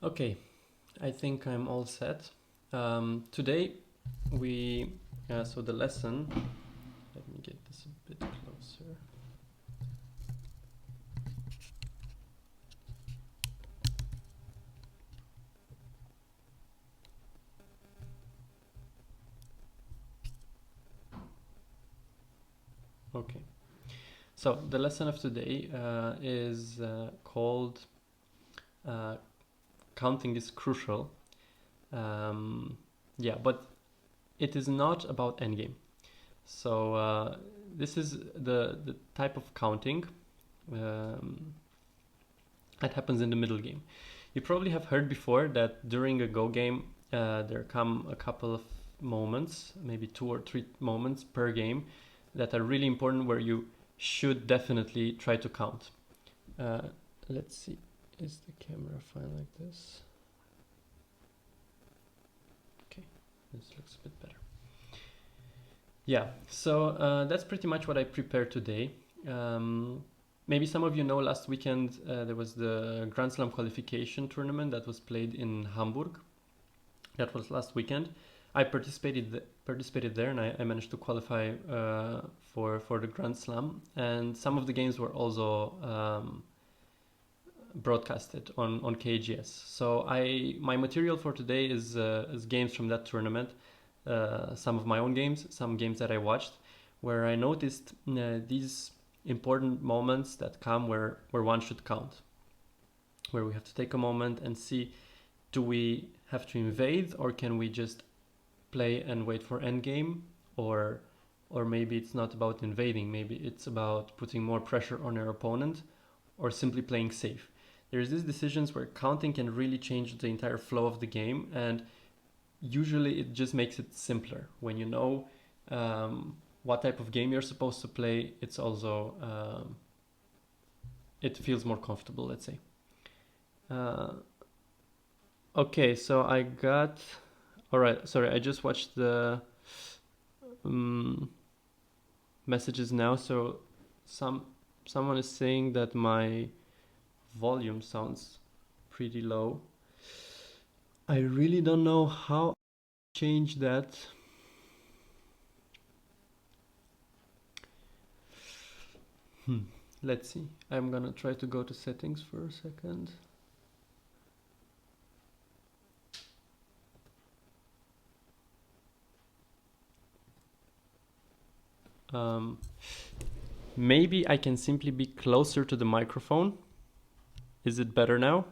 Okay, I think I'm all set. Today so the lesson, let me get this a bit closer. Okay, so the lesson of today is called uh, Counting is Crucial. Yeah, but it is not about endgame. So this is the type of counting um, that happens in the middle game. You probably have heard before that during a Go game, there come a couple of moments, maybe 2 or 3 moments per game, that are really important where you should definitely try to count. Uh, let's see, is the camera fine like this? Okay, this looks a bit better. Yeah, so that's pretty much what I prepared today. Maybe some of you know last weekend there was the Grand Slam qualification tournament that was played in Hamburg. That was last weekend. I participated there, and I managed to qualify for the Grand Slam. And some of the games were also broadcasted on KGS. So my material for today is games from that tournament. Some of my own games, some games that I watched, where I noticed these important moments that come where one should count, where we have to take a moment and see, do we have to invade, or can we just play and wait for endgame, or maybe it's not about invading, maybe it's about putting more pressure on your opponent, or simply playing safe. There's these decisions where counting can really change the entire flow of the game, and usually it just makes it simpler when you know what type of game you're supposed to play. It's also it feels more comfortable, let's say. Okay, so I got. All right, sorry, I just watched the messages now. So someone is saying that my volume sounds pretty low. I really don't know how to change that. Let's see. I'm gonna try to go to settings for a second. Maybe I can simply be closer to the microphone. Is it better now?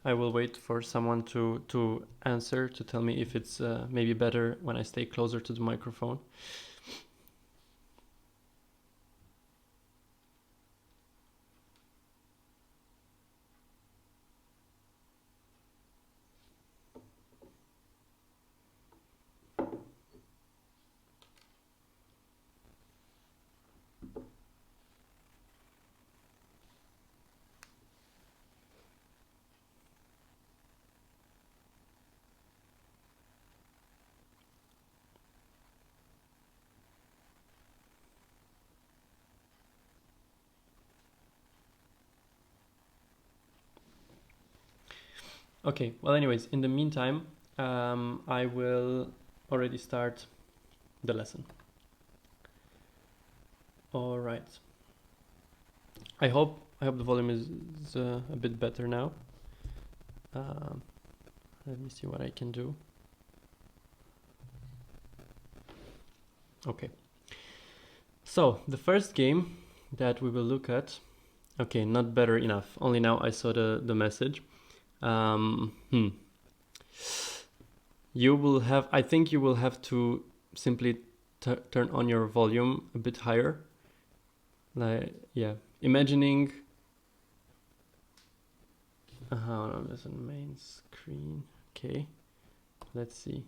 I will wait for someone to answer, to tell me if it's maybe better when I stay closer to the microphone. Okay, well, anyways, in the meantime, I will already start the lesson. All right. I hope the volume is a bit better now. Let me see what I can do. Okay. So the first game that we will look at. Okay, not better enough. Only now I saw the message. You will have. I think you will have to simply turn on your volume a bit higher. Like, yeah, imagining. No, there's a main screen. Okay, let's see.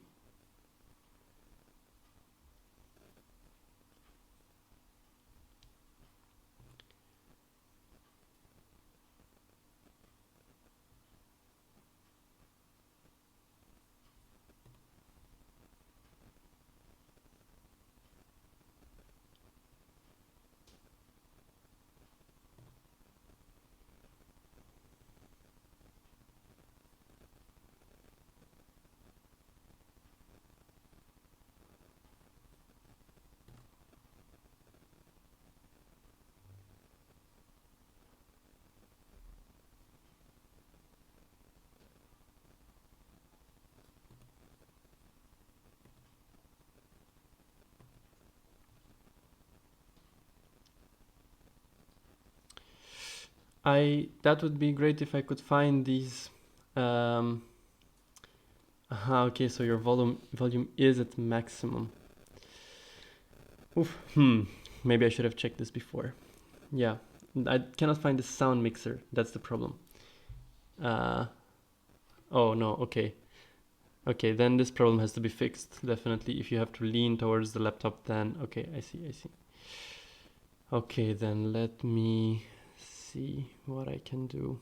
That would be great if I could find these. Okay, so your volume is at maximum. Oof. Maybe I should have checked this before. Yeah, I cannot find the sound mixer. That's the problem. Uh, oh no. Okay. Okay, then this problem has to be fixed. Definitely, if you have to lean towards the laptop, then okay, I see. I see. Okay, then let me see what I can do.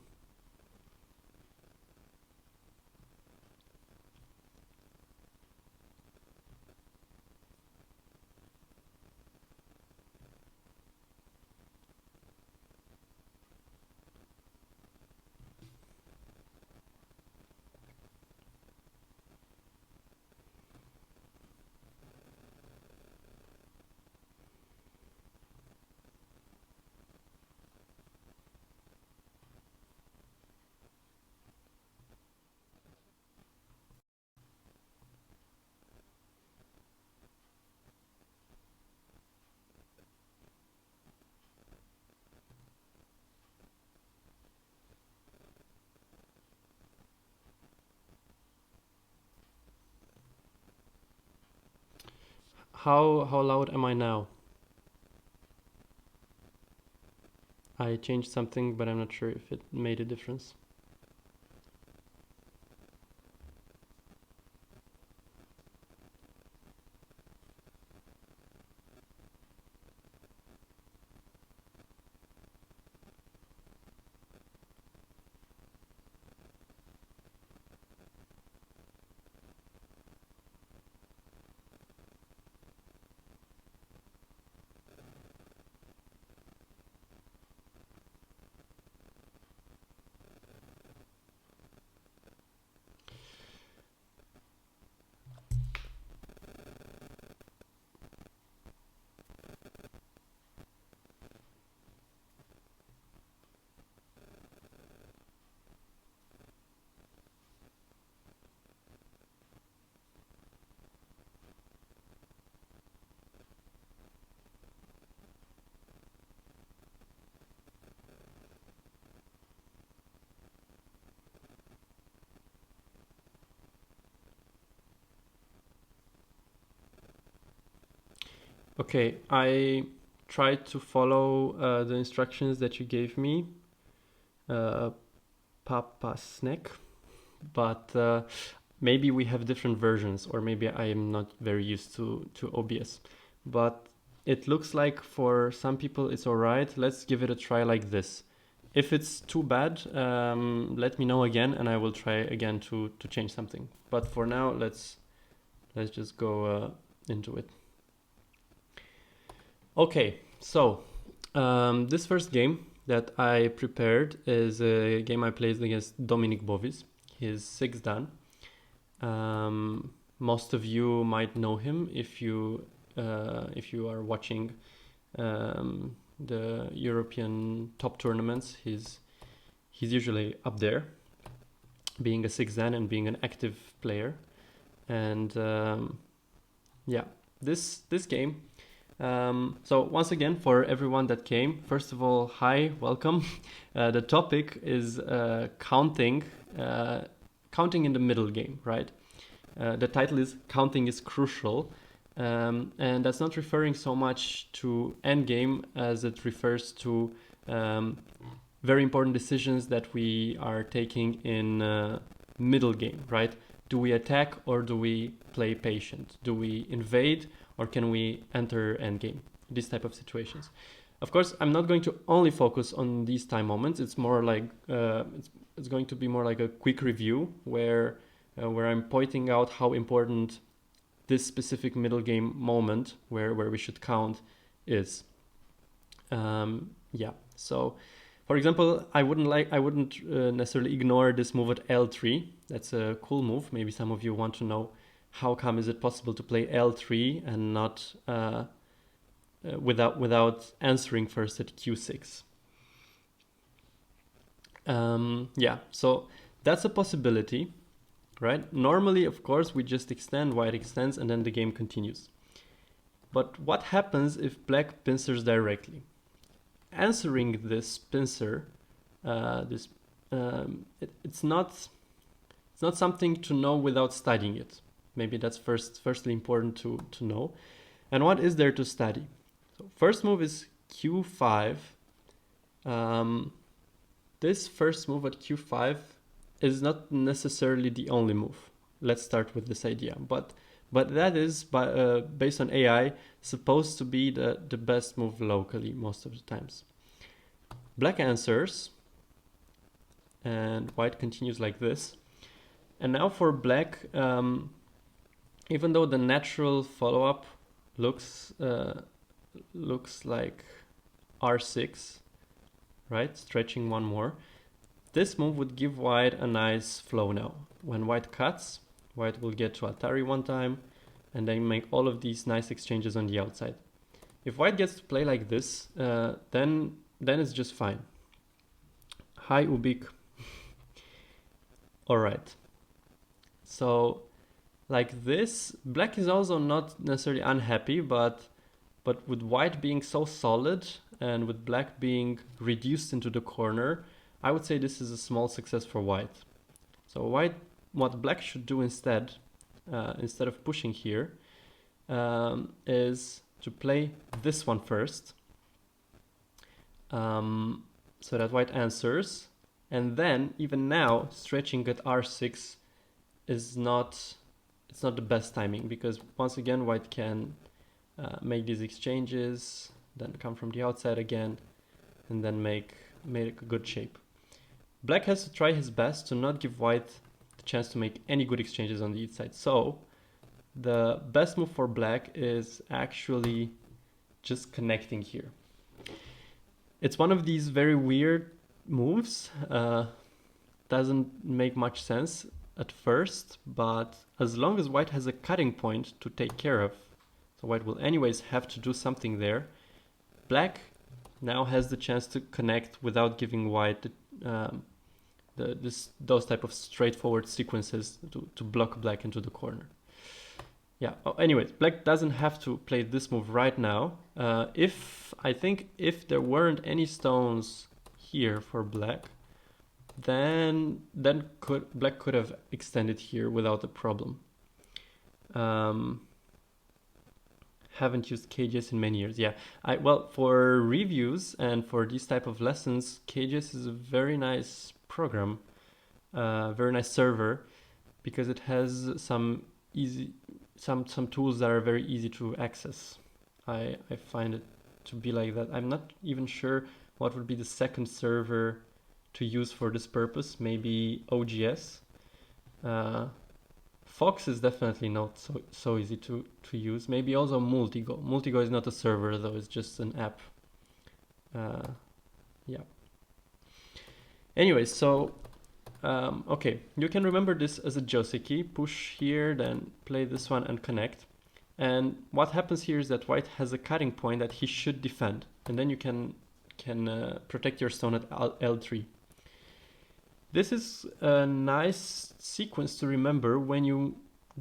How loud am I now? I changed something, but I'm not sure if it made a difference. Okay, I tried to follow the instructions that you gave me, uh, Papa Snack, but maybe we have different versions, or maybe I am not very used to OBS. But it looks like for some people it's alright. Let's give it a try like this. If it's too bad, let me know again, and I will try again to change something. But for now, let's just go into it. Okay, so this first game that I prepared is a game I played against Dominik Bovis. He's 6th Dan. Most of you might know him if you are watching the European top tournaments. He's usually up there, being a 6th Dan and being an active player. And yeah, this game. So once again, for everyone that came, first of all, hi, welcome. The topic is counting in the middle game, right? The title is Counting is Crucial, and that's not referring so much to end game as it refers to very important decisions that we are taking in middle game, right? Do we attack or do we play patient? Do we invade or can we enter endgame? These type of situations. Of course, I'm not going to only focus on these time moments. It's more like it's going to be more like a quick review where I'm pointing out how important this specific middle game moment where we should count is. Yeah. So, for example, I wouldn't necessarily ignore this move at L3. That's a cool move. Maybe some of you want to know how come is it possible to play L3 and not without answering first at Q6. Yeah, so that's a possibility, right? Normally, of course, we just extend, white extends, and then the game continues. But what happens if black pincers directly? Answering this pincer this it's not something to know without studying it. Maybe that's firstly important to know. And what is there to study? So first move is q5. This first move at q5 is not necessarily the only move. Let's start with this idea. But that is, based on AI, supposed to be the best move locally most of the times. Black answers, and white continues like this. And now for black, even though the natural follow-up looks like r6, right? Stretching one more. This move would give white a nice flow now. When white cuts, white will get to Atari one time and then make all of these nice exchanges on the outside. If white gets to play like this, then it's just fine. Hi Ubik. All right. So like this, black is also not necessarily unhappy, but with white being so solid and with black being reduced into the corner, I would say this is a small success for white. So what black should do instead of pushing here, is to play this one first, so that white answers, and then even now stretching at r6 is not the best timing, because once again white can make these exchanges, then come from the outside again, and then make a good shape. Black has to try his best to not give white the chance to make any good exchanges on the inside. So the best move for black is actually just connecting here. It's one of these very weird moves. Doesn't make much sense at first, but as long as white has a cutting point to take care of, so white will anyways have to do something there, black now has the chance to connect without giving white those type of straightforward sequences to block black into the corner. Yeah. Anyways, black doesn't have to play this move right now. I think if there weren't any stones here for black, then black could have extended here without a problem. Haven't used KGS in many years. Yeah, well, for reviews and for these type of lessons, KGS is a very nice program, very nice server, because it has some tools that are very easy to access. I find it to be like that. I'm not even sure what would be the second server to use for this purpose. Maybe OGS. Fox is definitely not so easy to use. Maybe also Multigo. Multigo is not a server though, it's just an app. Yeah. Anyway, so okay, you can remember this as a Joseki. Push here, then play this one and connect. And what happens here is that white has a cutting point that he should defend, and then you can protect your stone at L3. This is a nice sequence to remember when you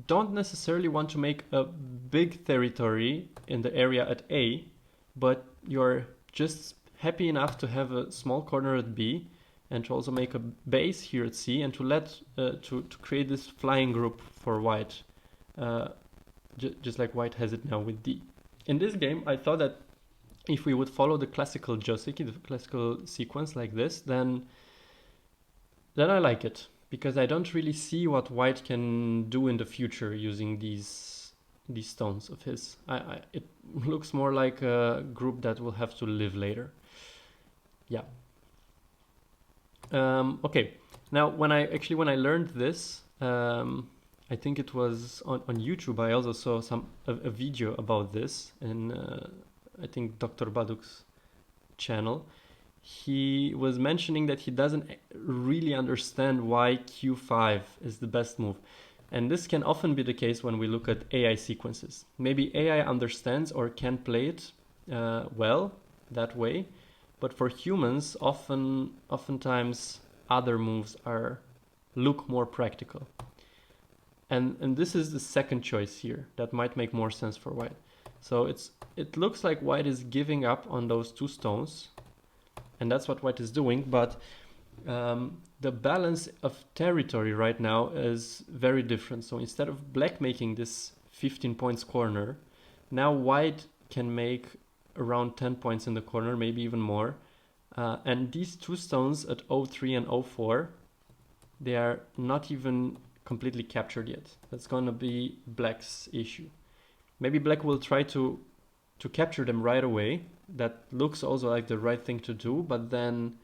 don't necessarily want to make a big territory in the area at A, but you're just happy enough to have a small corner at B, and to also make a base here at C, and to create this flying group for white, just like white has it now with D. In this game, I thought that if we would follow the classical Joseki, the classical sequence like this, then I like it, because I don't really see what white can do in the future using these stones of his. It looks more like a group that will have to live later. Yeah. Okay. Now, when I learned this, I think it was on YouTube. I also saw a video about this in I think Dr. Baduk's channel. He was mentioning that he doesn't really understand why Q5 is the best move. And this can often be the case when we look at AI sequences. Maybe AI understands or can play it well that way, but for humans, oftentimes other moves look more practical. And this is the second choice here that might make more sense for white. So it looks like white is giving up on those two stones, and that's what white is doing, but the balance of territory right now is very different. So instead of black making this 15 points corner, now white can make around 10 points in the corner, maybe even more. And these two stones at 03 and 04, they are not even completely captured yet. That's gonna be black's issue. Maybe black will try to capture them right away. That looks also like the right thing to do, but then,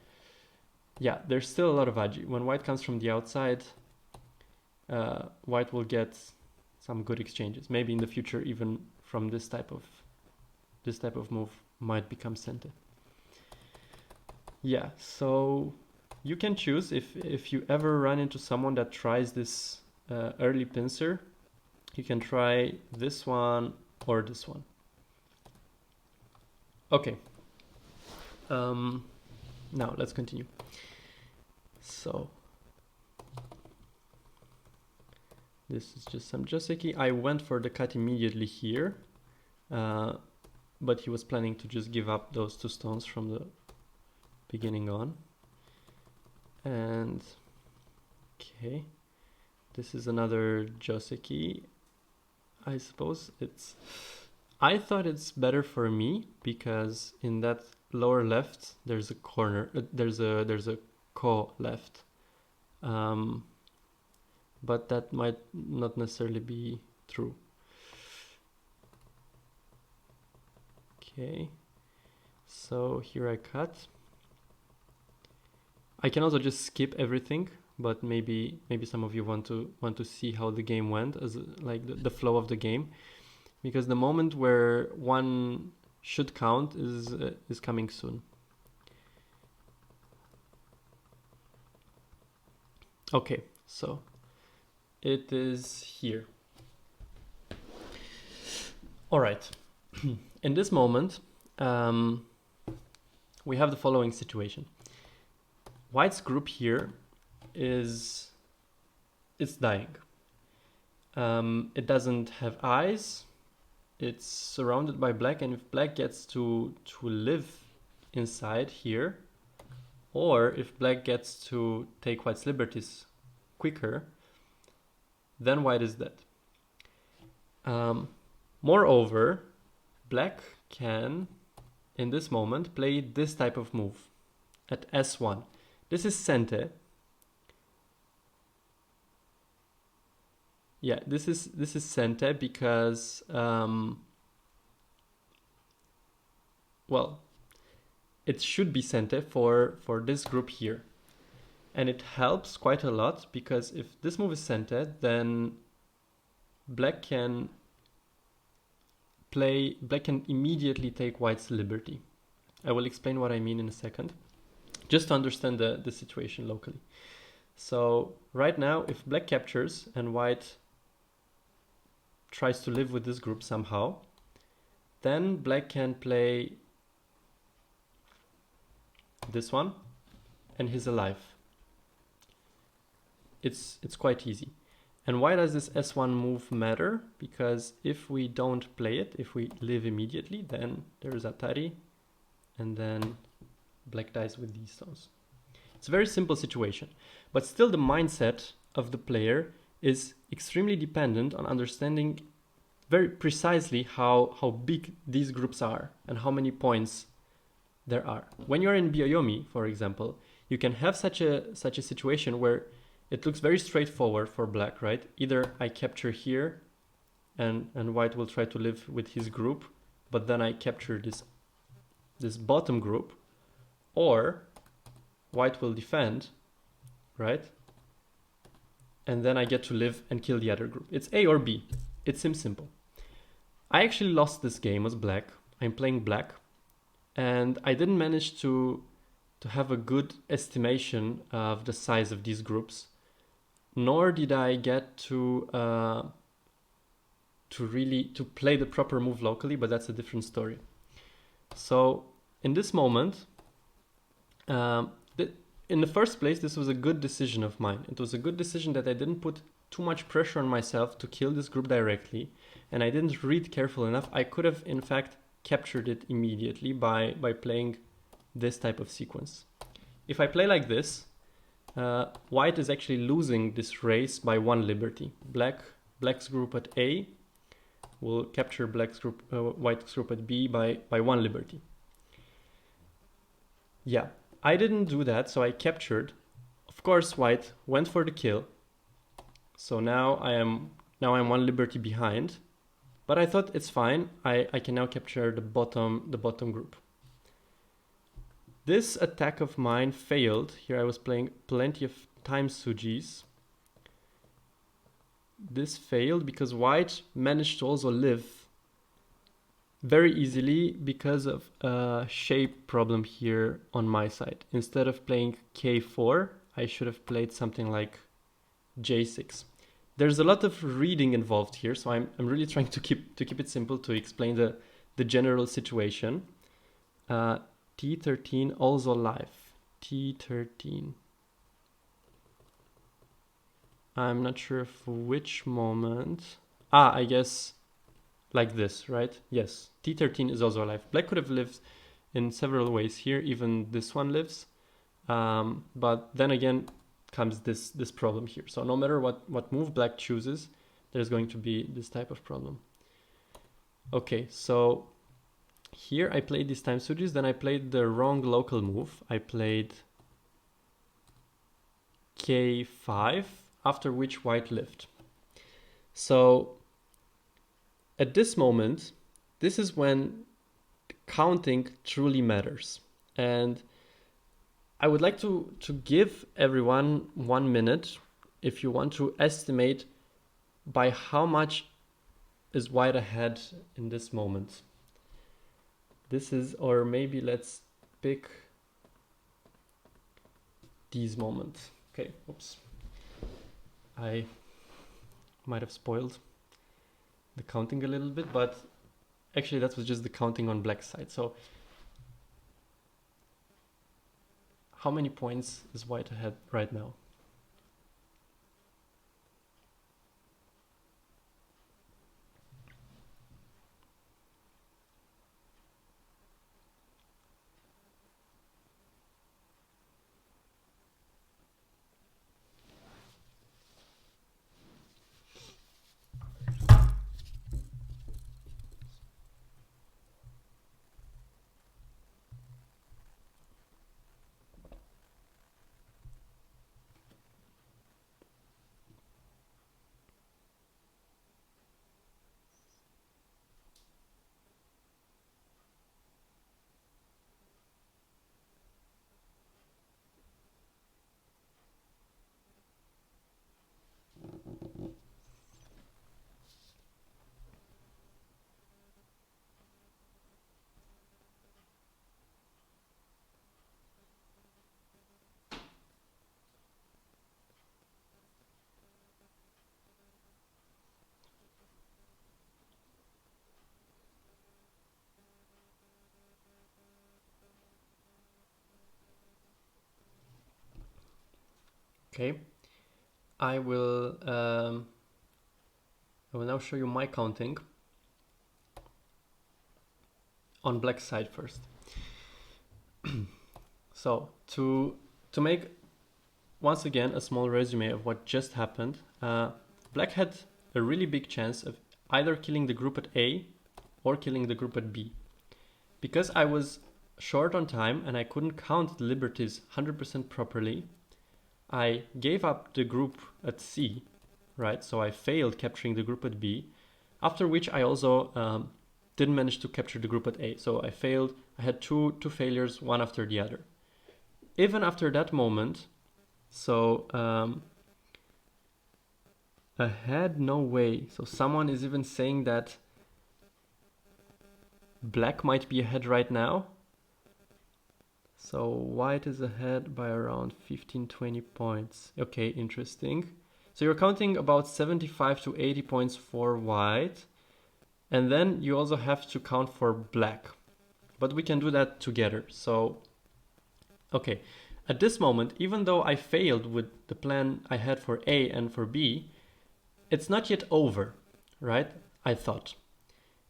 yeah, there's still a lot of agi. When white comes from the outside, white will get some good exchanges. Maybe in the future, even from this type of move might become center. Yeah, so you can choose if you ever run into someone that tries this early pincer, you can try this one or this one. Okay. Now let's continue. So this is just some joseki. I went for the cut immediately here, but he was planning to just give up those two stones from the beginning on. And okay, this is another joseki. I suppose I thought it's better for me because in that lower left there's a corner, there's a ko left, but that might not necessarily be true. Okay, so here I cut. I can also just skip everything, but maybe some of you want to see how the game went, as like the flow of the game, because the moment where one should count is coming soon. Okay, so it is here. All right. In this moment, we have the following situation. White's group here it's dying. It doesn't have eyes. It's surrounded by black, and if black gets to live inside here, or if black gets to take white's liberties quicker, then white is dead. Moreover, black can, in this moment, play this type of move at S1. This is sente. Yeah, this is sente because well, it should be sente for this group here, and it helps quite a lot because if this move is sente, then black can immediately take white's liberty. I will explain what I mean in a second, just to understand the situation locally. So right now, if black captures and white tries to live with this group somehow, then black can play this one and he's alive. It's quite easy. And why does this S1 move matter? Because if we don't play it, if we live immediately, then there's Atari, and then black dies with these stones. It's a very simple situation, but still the mindset of the player is extremely dependent on understanding very precisely how big these groups are and how many points there are. When you're in Byoyomi, for example, you can have such a situation where it looks very straightforward for black, right? Either I capture here and white will try to live with his group, but then I capture this bottom group, or white will defend, right? And then I get to live and kill the other group. It's A or B. It seems simple. I actually lost this game as black. I'm playing black, and I didn't manage to have a good estimation of the size of these groups, nor did I get to play the proper move locally, but that's a different story. So in this moment, in the first place, this was a good decision of mine. It was a good decision that I didn't put too much pressure on myself to kill this group directly, and I didn't read careful enough. I could have, in fact, captured it immediately by playing this type of sequence. If I play like this, white is actually losing this race by 1 liberty. Black's group at A will capture white's group at B by 1 liberty. Yeah, I didn't do that, so I captured. Of course, white went for the kill. So now I'm 1 liberty behind. But I thought it's fine. I can now capture the bottom group. This attack of mine failed. Here I was playing plenty of time Sujis. This failed because white managed to also live very easily because of a shape problem here on my side. Instead of playing k4, I should have played something like j6. There's a lot of reading involved here, so I'm really trying to keep it simple to explain the general situation. T13 also live. T13. I'm not sure for which moment. I guess like this, right? Yes, T13 is also alive. Black could have lived in several ways here, even this one lives. But then again comes this problem here. So no matter what move black chooses, there's going to be this type of problem. Okay, so here I played these time switches, then I played the wrong local move. I played k5, after which white lived. So at this moment, this is when counting truly matters. And I would like to give everyone 1 minute if you want to estimate by how much is white ahead in this moment. This is, or maybe let's pick these moments. Okay, oops. I might have spoiled the counting a little bit, but actually that was just the counting on black side. So how many points is white ahead right now? Okay, I will now show you my counting on black side first. So to make once again a small resume of what just happened, black had a really big chance of either killing the group at A or killing the group at B. Because I was short on time and I couldn't count the liberties 100% properly, I gave up the group at C, right? So I failed capturing the group at B, after which I also didn't manage to capture the group at A. So I failed. I had two failures, one after the other. Even after that moment, so ahead, no way. So someone is even saying that black might be ahead right now. So white is ahead by around 15-20 points. Okay, interesting. So you're counting about 75 to 80 points for white. And then you also have to count for black. But we can do that together. So, okay. At this moment, even though I failed with the plan I had for A and for B, it's not yet over, right? I thought.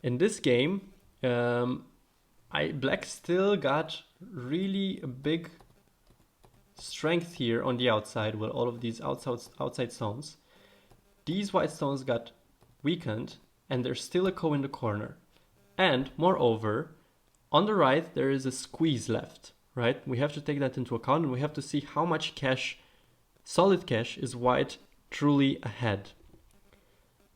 In this game, black still got really a big strength here on the outside with all of these outside stones. These white stones got weakened and there's still a cow in the corner. And moreover, on the right, there is a squeeze left, right? We have to take that into account and we have to see how much cash, solid cash, is white truly ahead.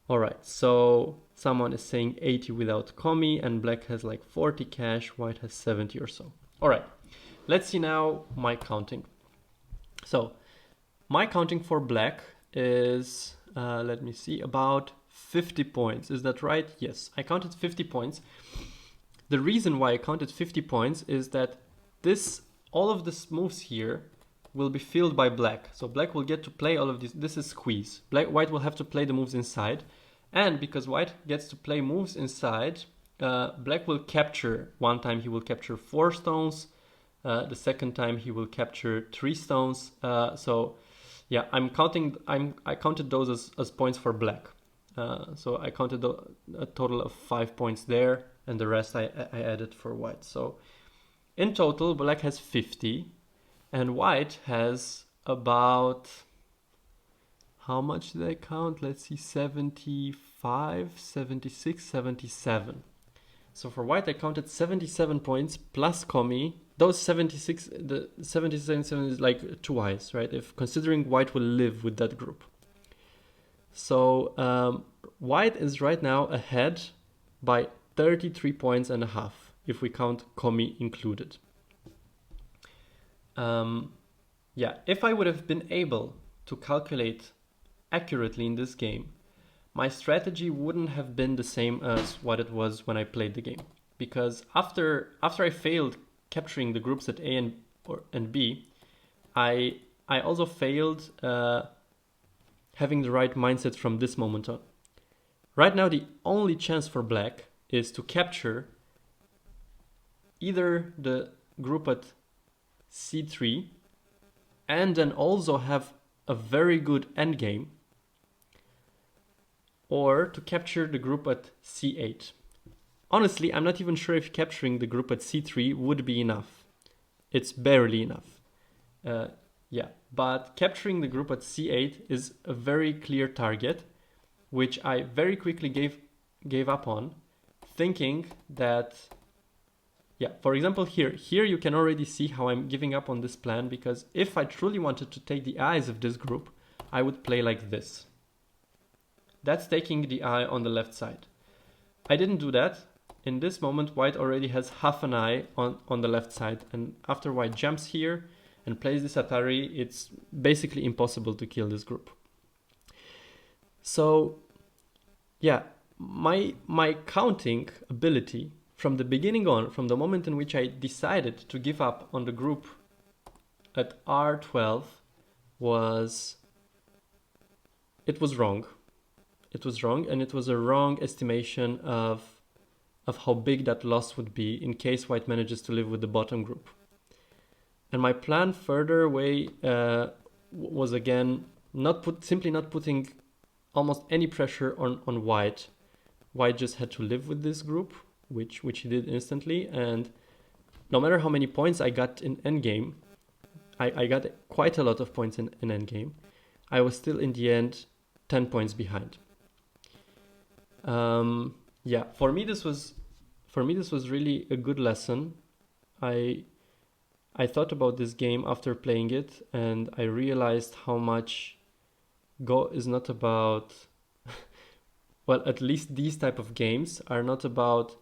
All right, so someone is saying 80 without commie and black has like 40 cash, white has 70 or so. All right, let's see now my counting. So my counting for black is, let me see, about 50 points. Is that right? Yes, I counted 50 points. The reason why I counted 50 points is that all of these moves here will be filled by black. So black will get to play all of these. This is squeeze. White will have to play the moves inside. And because white gets to play moves inside, black will capture. One time he will capture 4 stones. The second time he will capture 3 stones. So yeah, I counted those as points for black. So I counted a total of 5 points there, and the rest I added for white. So in total, black has 50, and white has about, how much did I count? Let's see, 75, 76, 77. So for white, I counted 77 points plus commie. Those 76, the 77 is like 2 eyes, right? If considering white will live with that group. So white is right now ahead by 33 points and a half, if we count commie included. Yeah, if I would have been able to calculate accurately in this game, my strategy wouldn't have been the same as what it was when I played the game. Because after I failed capturing the groups at A and B, I also failed having the right mindset from this moment on. Right now, the only chance for black is to capture either the group at C3 and then also have a very good endgame, or to capture the group at C8. Honestly, I'm not even sure if capturing the group at C3 would be enough. It's barely enough. Yeah, but capturing the group at C8 is a very clear target, which I very quickly gave up on, thinking that, yeah, for example, here you can already see how I'm giving up on this plan, because if I truly wanted to take the eyes of this group, I would play like this. That's taking the eye on the left side. I didn't do that. In this moment, white already has half an eye on the left side, and after white jumps here and plays this Atari, it's basically impossible to kill this group. So yeah, my counting ability from the beginning on, from the moment in which I decided to give up on the group at R12, was wrong. It was wrong, and it was a wrong estimation of how big that loss would be in case white manages to live with the bottom group. And my plan further away was again simply not putting almost any pressure on white. White just had to live with this group, which he did instantly, and no matter how many points I got in endgame, I got quite a lot of points in endgame, I was still in the end 10 points behind. Yeah, for me this was really a good lesson. I thought about this game after playing it, and I realized how much Go is not about well, at least these type of games are not about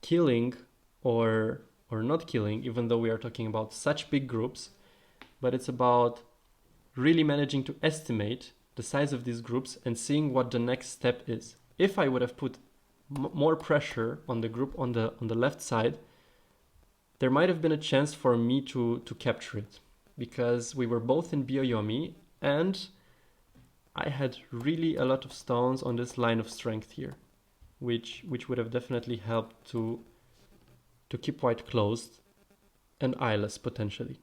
killing or not killing, even though we are talking about such big groups, but it's about really managing to estimate the size of these groups and seeing what the next step is. If I would have put more pressure on the group on the left side, there might have been a chance for me to capture it, because we were both in Byoyomi and I had really a lot of stones on this line of strength here, which would have definitely helped to keep white closed and eyeless potentially.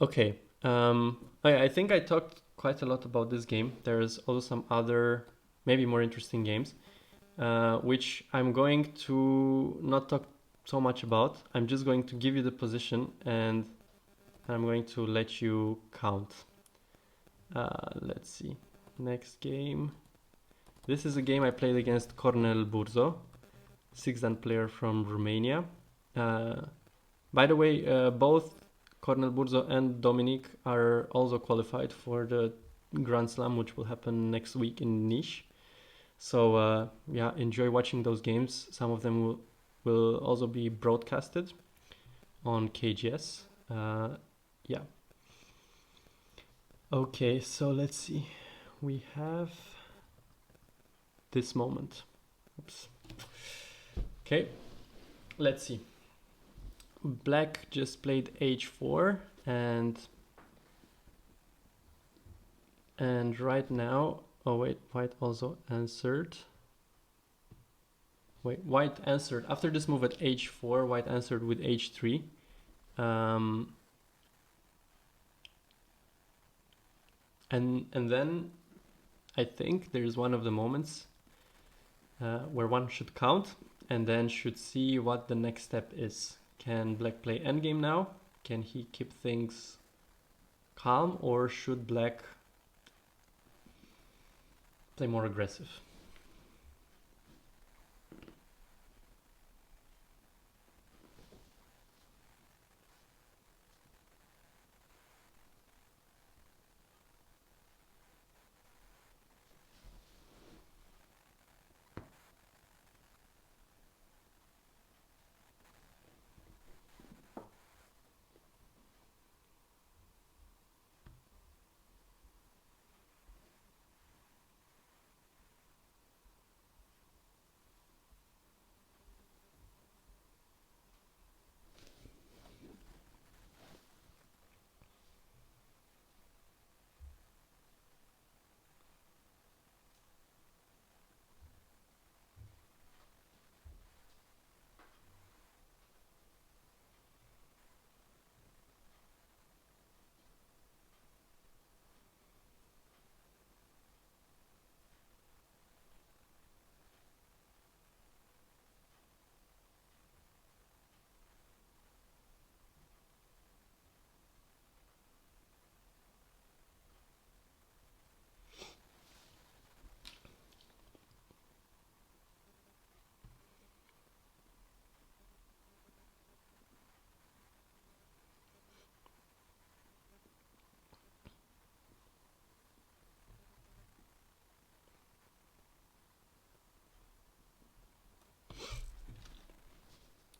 Okay, I think I talked quite a lot about this game. There's also some other, maybe more interesting games, which I'm going to not talk so much about. I'm just going to give you the position and I'm going to let you count. Let's see. Next game. This is a game I played against Cornel Burzo, 6-dan player from Romania. By the way, both Cornel Burzo and Dominic are also qualified for the Grand Slam, which will happen next week in Niš. So yeah, enjoy watching those games. Some of them will also be broadcasted on KGS. Yeah. Okay, so let's see. We have this moment. Oops. Okay, let's see. Black just played h4 and right now, oh wait, white also answered. Wait, white answered after this move at h4. White answered with h3. And then I think there is one of the moments where one should count and then should see what the next step is. Can Black play endgame now? Can he keep things calm, or should Black play more aggressive?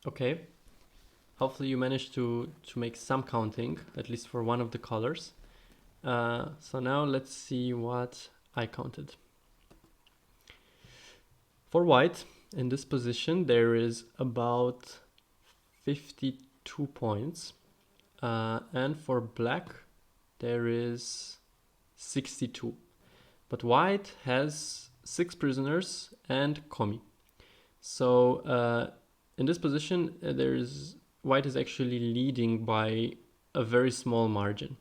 Okay, hopefully you managed to make some counting, at least for one of the colors. So now let's see what I counted. For white, in this position, there is about 52 points. And for black, there is 62. But white has 6 prisoners and Komi. So in this position, white is actually leading by a very small margin.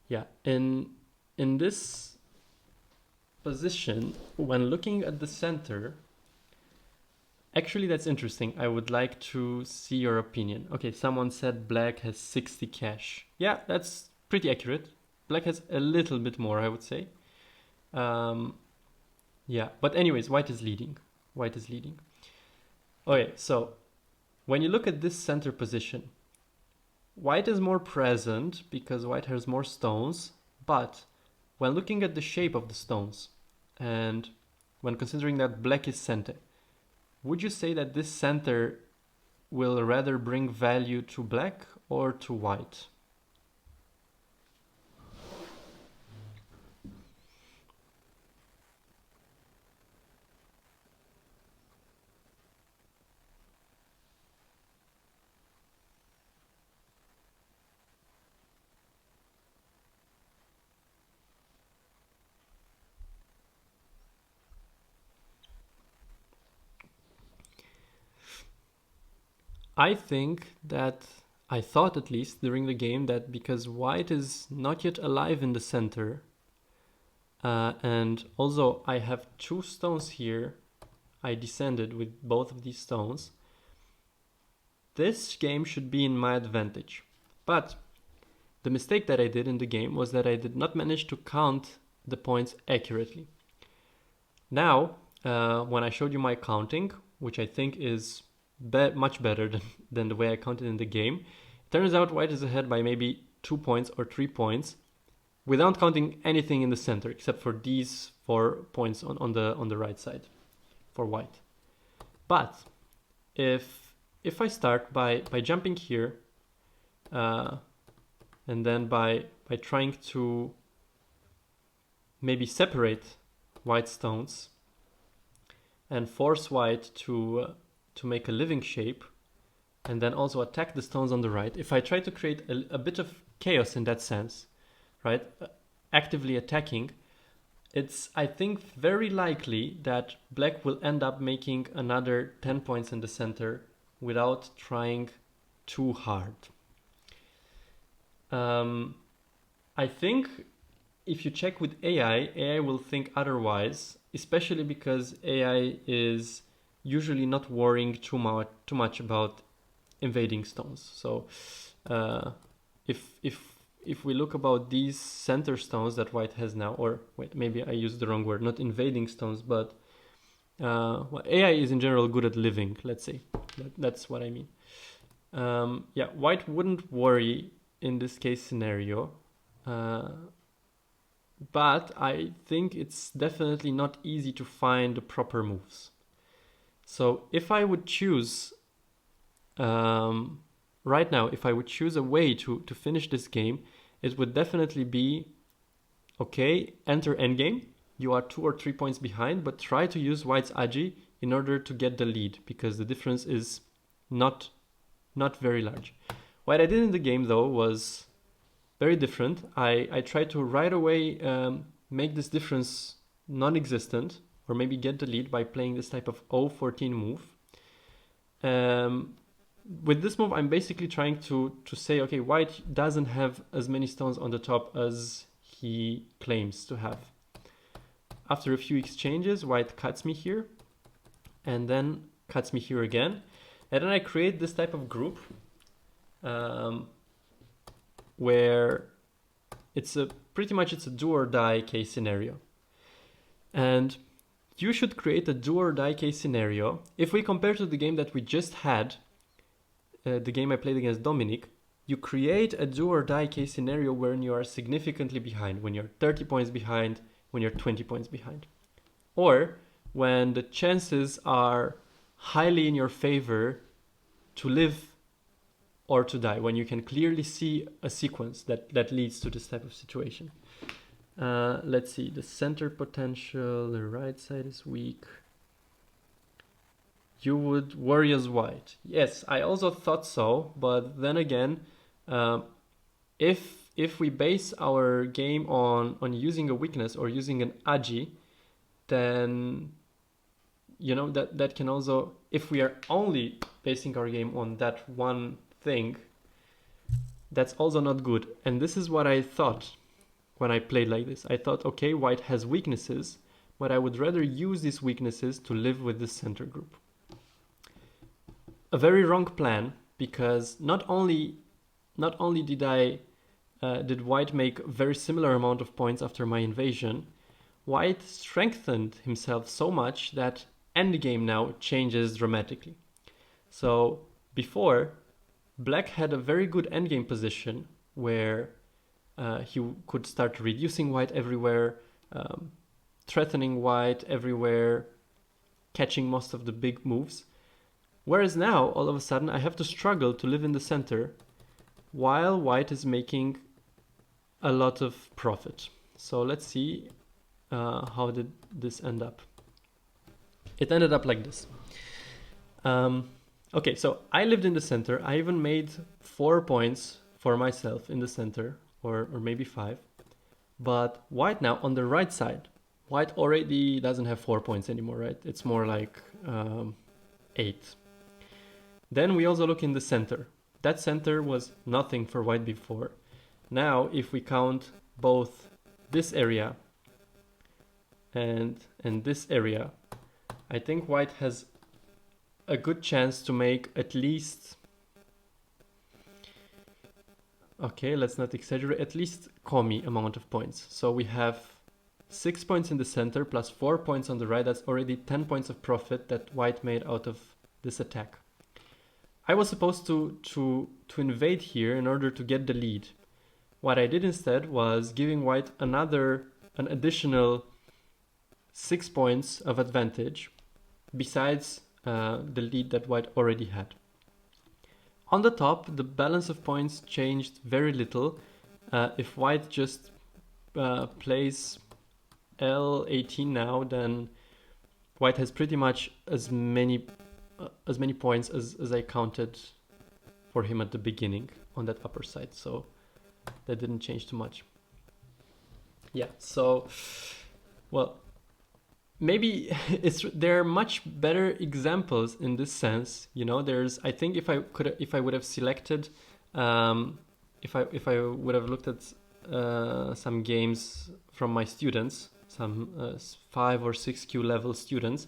Yeah, in this position, when looking at the center, actually that's interesting. I would like to see your opinion. Okay, someone said black has 60 cash. Yeah, that's pretty accurate. Black has a little bit more, I would say. Yeah, but anyways, white is leading. White is leading. Okay, so when you look at this center position, white is more present because white has more stones, but when looking at the shape of the stones and when considering that black is center, would you say that this center will rather bring value to black or to white? I think that I thought, at least during the game, that because white is not yet alive in the center, and also I have 2 stones here, I descended with both of these stones. this game should be in my advantage. But the mistake that I did in the game was that I did not manage to count the points accurately. Now, when I showed you my counting, which I think is much better than the way I counted in the game, it turns out white is ahead by maybe 2 points or 3 points without counting anything in the center except for these 4 points on the right side for white. But if I start by jumping here and then by trying to maybe separate white stones and force white to make a living shape, and then also attack the stones on the right, if I try to create a bit of chaos in that sense, right, actively attacking, it's, I think, very likely that black will end up making another 10 points in the center without trying too hard. I think if you check with AI will think otherwise, especially because AI is usually not worrying too much about invading stones. So if we look about these center stones that white has now, or wait, maybe I used the wrong word, not invading stones, but well, AI is in general good at living, let's say. That's what I mean. Yeah, white wouldn't worry in this case scenario, but I think it's definitely not easy to find the proper moves. So if I would choose, right now, if I would choose a way to finish this game, it would definitely be, okay, enter endgame, you are 2 or 3 points behind, but try to use white's agi in order to get the lead, because the difference is not very large. What I did in the game, though, was very different. I tried to right away make this difference non-existent, or maybe get the lead by playing this type of O14 move. With this move, I'm basically trying to say, okay, white doesn't have as many stones on the top as he claims to have. After a few exchanges, white cuts me here, and then cuts me here again. And then I create this type of group where it's pretty much a do or die case scenario. And you should create a do or die case scenario. If we compare to the game that we just had, the game I played against Dominic, you create a do or die case scenario when you are significantly behind, when you're 30 points behind, when you're 20 points behind. Or when the chances are highly in your favor to live or to die, when you can clearly see a sequence that leads to this type of situation. Let's see, the center potential, the right side is weak. You would worry as white. Yes, I also thought so, but then again, if we base our game on using a weakness or using an agi, then you know that can also, if we are only basing our game on that one thing, that's also not good. And this is what I thought when I played like this. I thought, okay, white has weaknesses, but I would rather use these weaknesses to live with the center group. A very wrong plan, because not only did white make a very similar amount of points after my invasion, white strengthened himself so much that endgame now changes dramatically. So before, black had a very good endgame position where he could start reducing white everywhere, threatening white everywhere, catching most of the big moves. Whereas now, all of a sudden, I have to struggle to live in the center while white is making a lot of profit. So let's see how did this end up. It ended up like this. Okay, so I lived in the center. I even made 4 points for myself in the center, or maybe 5. But white now on the right side, white already doesn't have 4 points anymore, right? It's more like 8. Then we also look in the center. That center was nothing for white before. Now, if we count both this area and this area, I think white has a good chance to make at least okay, let's not exaggerate, at least commie amount of points. So we have 6 points in the center plus 4 points on the right. That's already 10 points of profit that white made out of this attack. I was supposed to invade here in order to get the lead. What I did instead was giving white an additional 6 points of advantage besides the lead that white already had. On the top, the balance of points changed very little. If white just plays L18 now, then white has pretty much as many points as I counted for him at the beginning on that upper side. So that didn't change too much. Yeah, so, well, maybe there are much better examples in this sense. You know, I think if I would have selected, if I would have looked at some games from my students, some 5 or 6 Q level students,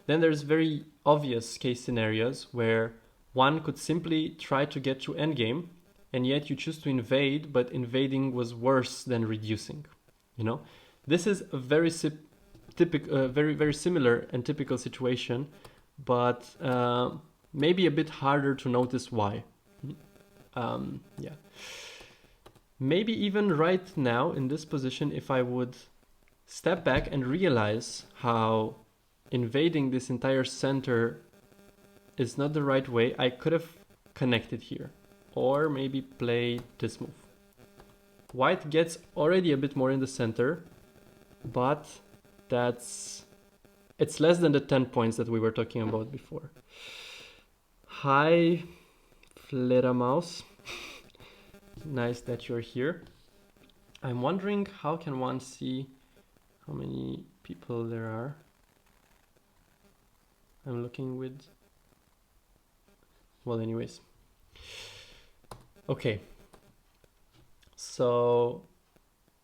then there's very obvious case scenarios where one could simply try to get to endgame, and yet you choose to invade, but invading was worse than reducing. You know, this is a very very similar and typical situation, but maybe a bit harder to notice why. Yeah. Maybe even right now in this position, if I would step back and realize how invading this entire center is not the right way, I could have connected here, or maybe play this move. White gets already a bit more in the center, but it's less than the 10 points that we were talking about before. Hi, Fledermaus. Nice that you're here. I'm wondering how can one see how many people there are. I'm looking with... Well, anyways. Okay. So,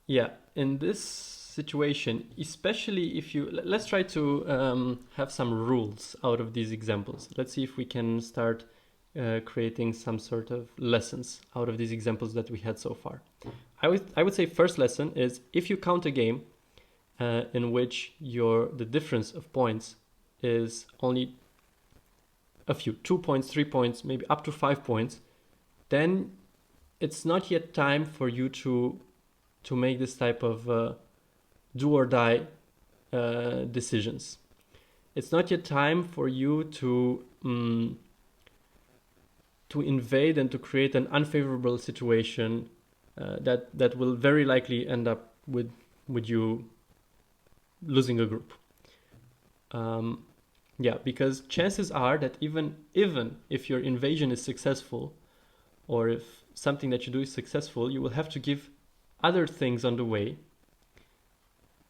yeah, in this situation, especially if you... Let's try to have some rules out of these examples. Let's see if we can start creating some sort of lessons out of these examples that we had so far. I would say first lesson is if you count a game in which the difference of points is only a few, 2 points, 3 points, maybe up to 5 points, then it's not yet time for you to make this type of do or die decisions. It's not yet time for you to invade and to create an unfavorable situation that will very likely end up with you losing a group. Yeah, because chances are that even if your invasion is successful, or if something that you do is successful, you will have to give other things on the way,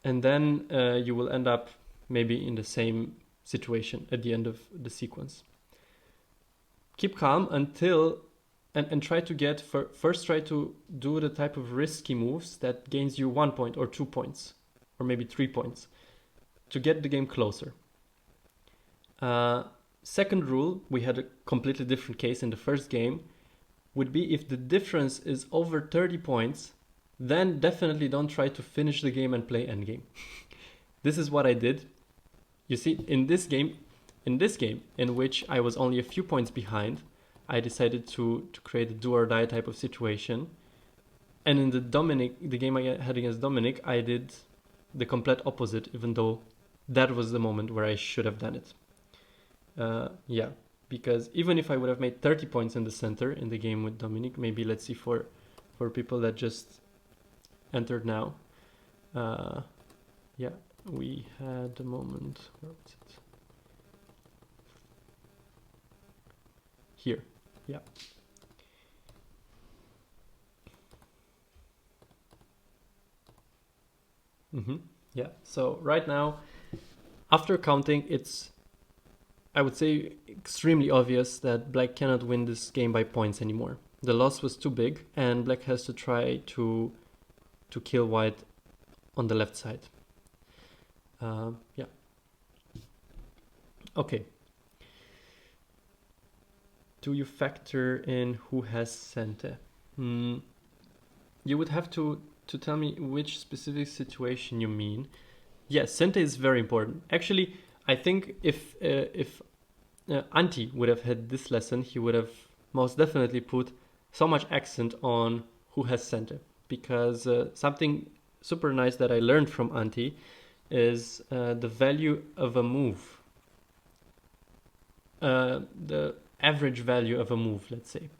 and then you will end up maybe in the same situation at the end of the sequence. Keep calm until and try to get first try to do the type of risky moves that gains you 1 point or 2 points or maybe 3 points to get the game closer. Second rule, we had a completely different case in the first game, would be if the difference is over 30 points, then definitely don't try to finish the game and play endgame. This is what I did. You see, in this game in which I was only a few points behind, I decided to create a do or die type of situation. And in the game I had against Dominic, I did the complete opposite, even though that was the moment where I should have done it. Yeah, because even if I would have made 30 points in the center in the game with Dominic, maybe let's see for people that just entered now. Yeah, we had a moment, where was it? Here, yeah. Yeah, so right now, after counting, it's, I would say, extremely obvious that black cannot win this game by points anymore. The loss was too big, and black has to try to kill white on the left side. Yeah. Okay. Do you factor in who has Sente? you would have to tell me which specific situation you mean. Yes, Sente is very important. Actually, I think if Antti would have had this lesson, he would have most definitely put so much accent on who has Sente, because something super nice that I learned from Antti is the value of a move, the average value of a move, let's say,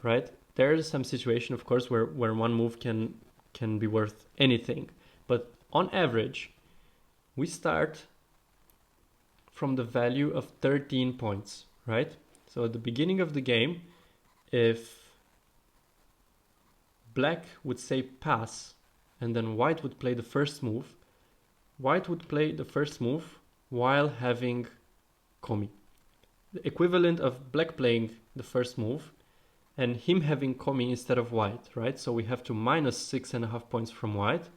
right? There is some situation, of course, where one move can be worth anything, but on average, we start from the value of 13 points, right? So at the beginning of the game, if black would say pass, and then white would play the first move, white would play the first move while having komi. The equivalent of black playing the first move and him having komi instead of white, right? So we have to minus 6.5 points from white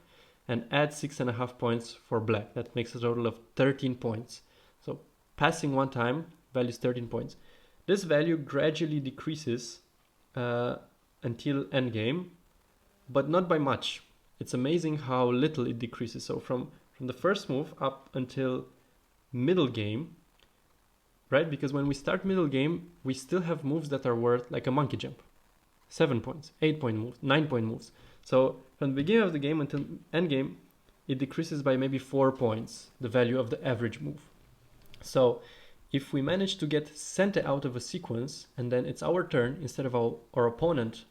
and add 6.5 points for black. That makes a total of 13 points. So passing one time values 13 points. This value gradually decreases until endgame, but not by much. It's amazing how little it decreases. So from the first move up until middle game, right? Because when we start middle game, we still have moves that are worth like a monkey jump. 7 points, 8-point moves, 9-point moves. So from the beginning of the game until end game, it decreases by maybe 4 points, the value of the average move. So if we manage to get Sente out of a sequence, and then it's our turn instead of our opponent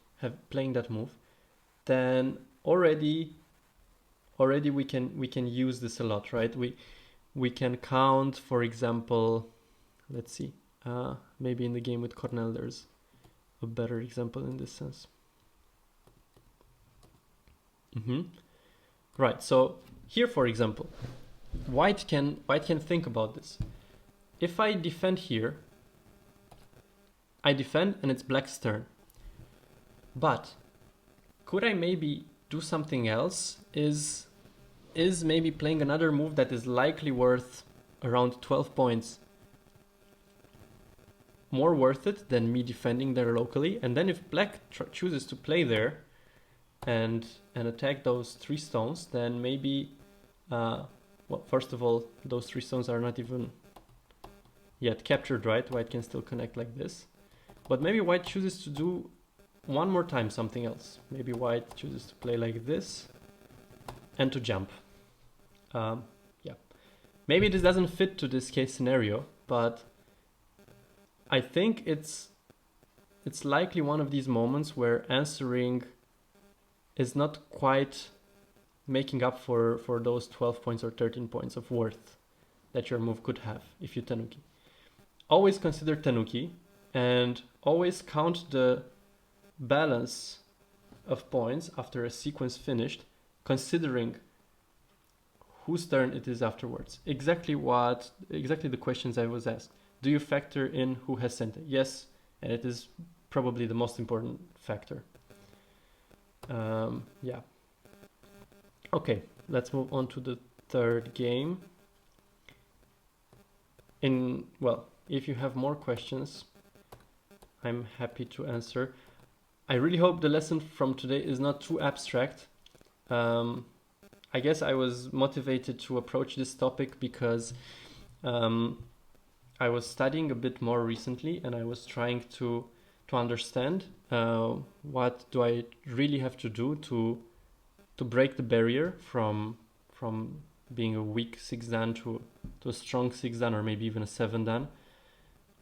playing that move, then already we can use this a lot, right? We can count, for example, let's see, maybe in the game with Cornell there's a better example in this sense. Right, so here, for example, white can think about this. If I defend here, I defend and it's black's turn. But could I maybe do something else? Is maybe playing another move that is likely worth around 12 points more worth it than me defending there locally? And then if black chooses to play there and attack those 3 stones, then maybe, well, first of all, those 3 stones are not even yet captured, right? White can still connect like this. But maybe white chooses to do one more time something else. Maybe white chooses to play like this and to jump. Yeah. Maybe this doesn't fit to this case scenario, but I think it's likely one of these moments where answering is not quite making up for those 12 points or 13 points of worth that your move could have if you tenuki. Always consider tenuki and always count the balance of points after a sequence finished, considering whose turn it is afterwards. Exactly the questions I was asked. Do you factor in who has Sente? Yes, and it is probably the most important factor. Yeah. Okay, let's move on to the third game. Well, if you have more questions, I'm happy to answer. I really hope the lesson from today is not too abstract. I guess I was motivated to approach this topic because I was studying a bit more recently and I was trying to understand what do I really have to do to break the barrier from being a weak 6 dan to a strong 6 dan or maybe even a 7 dan.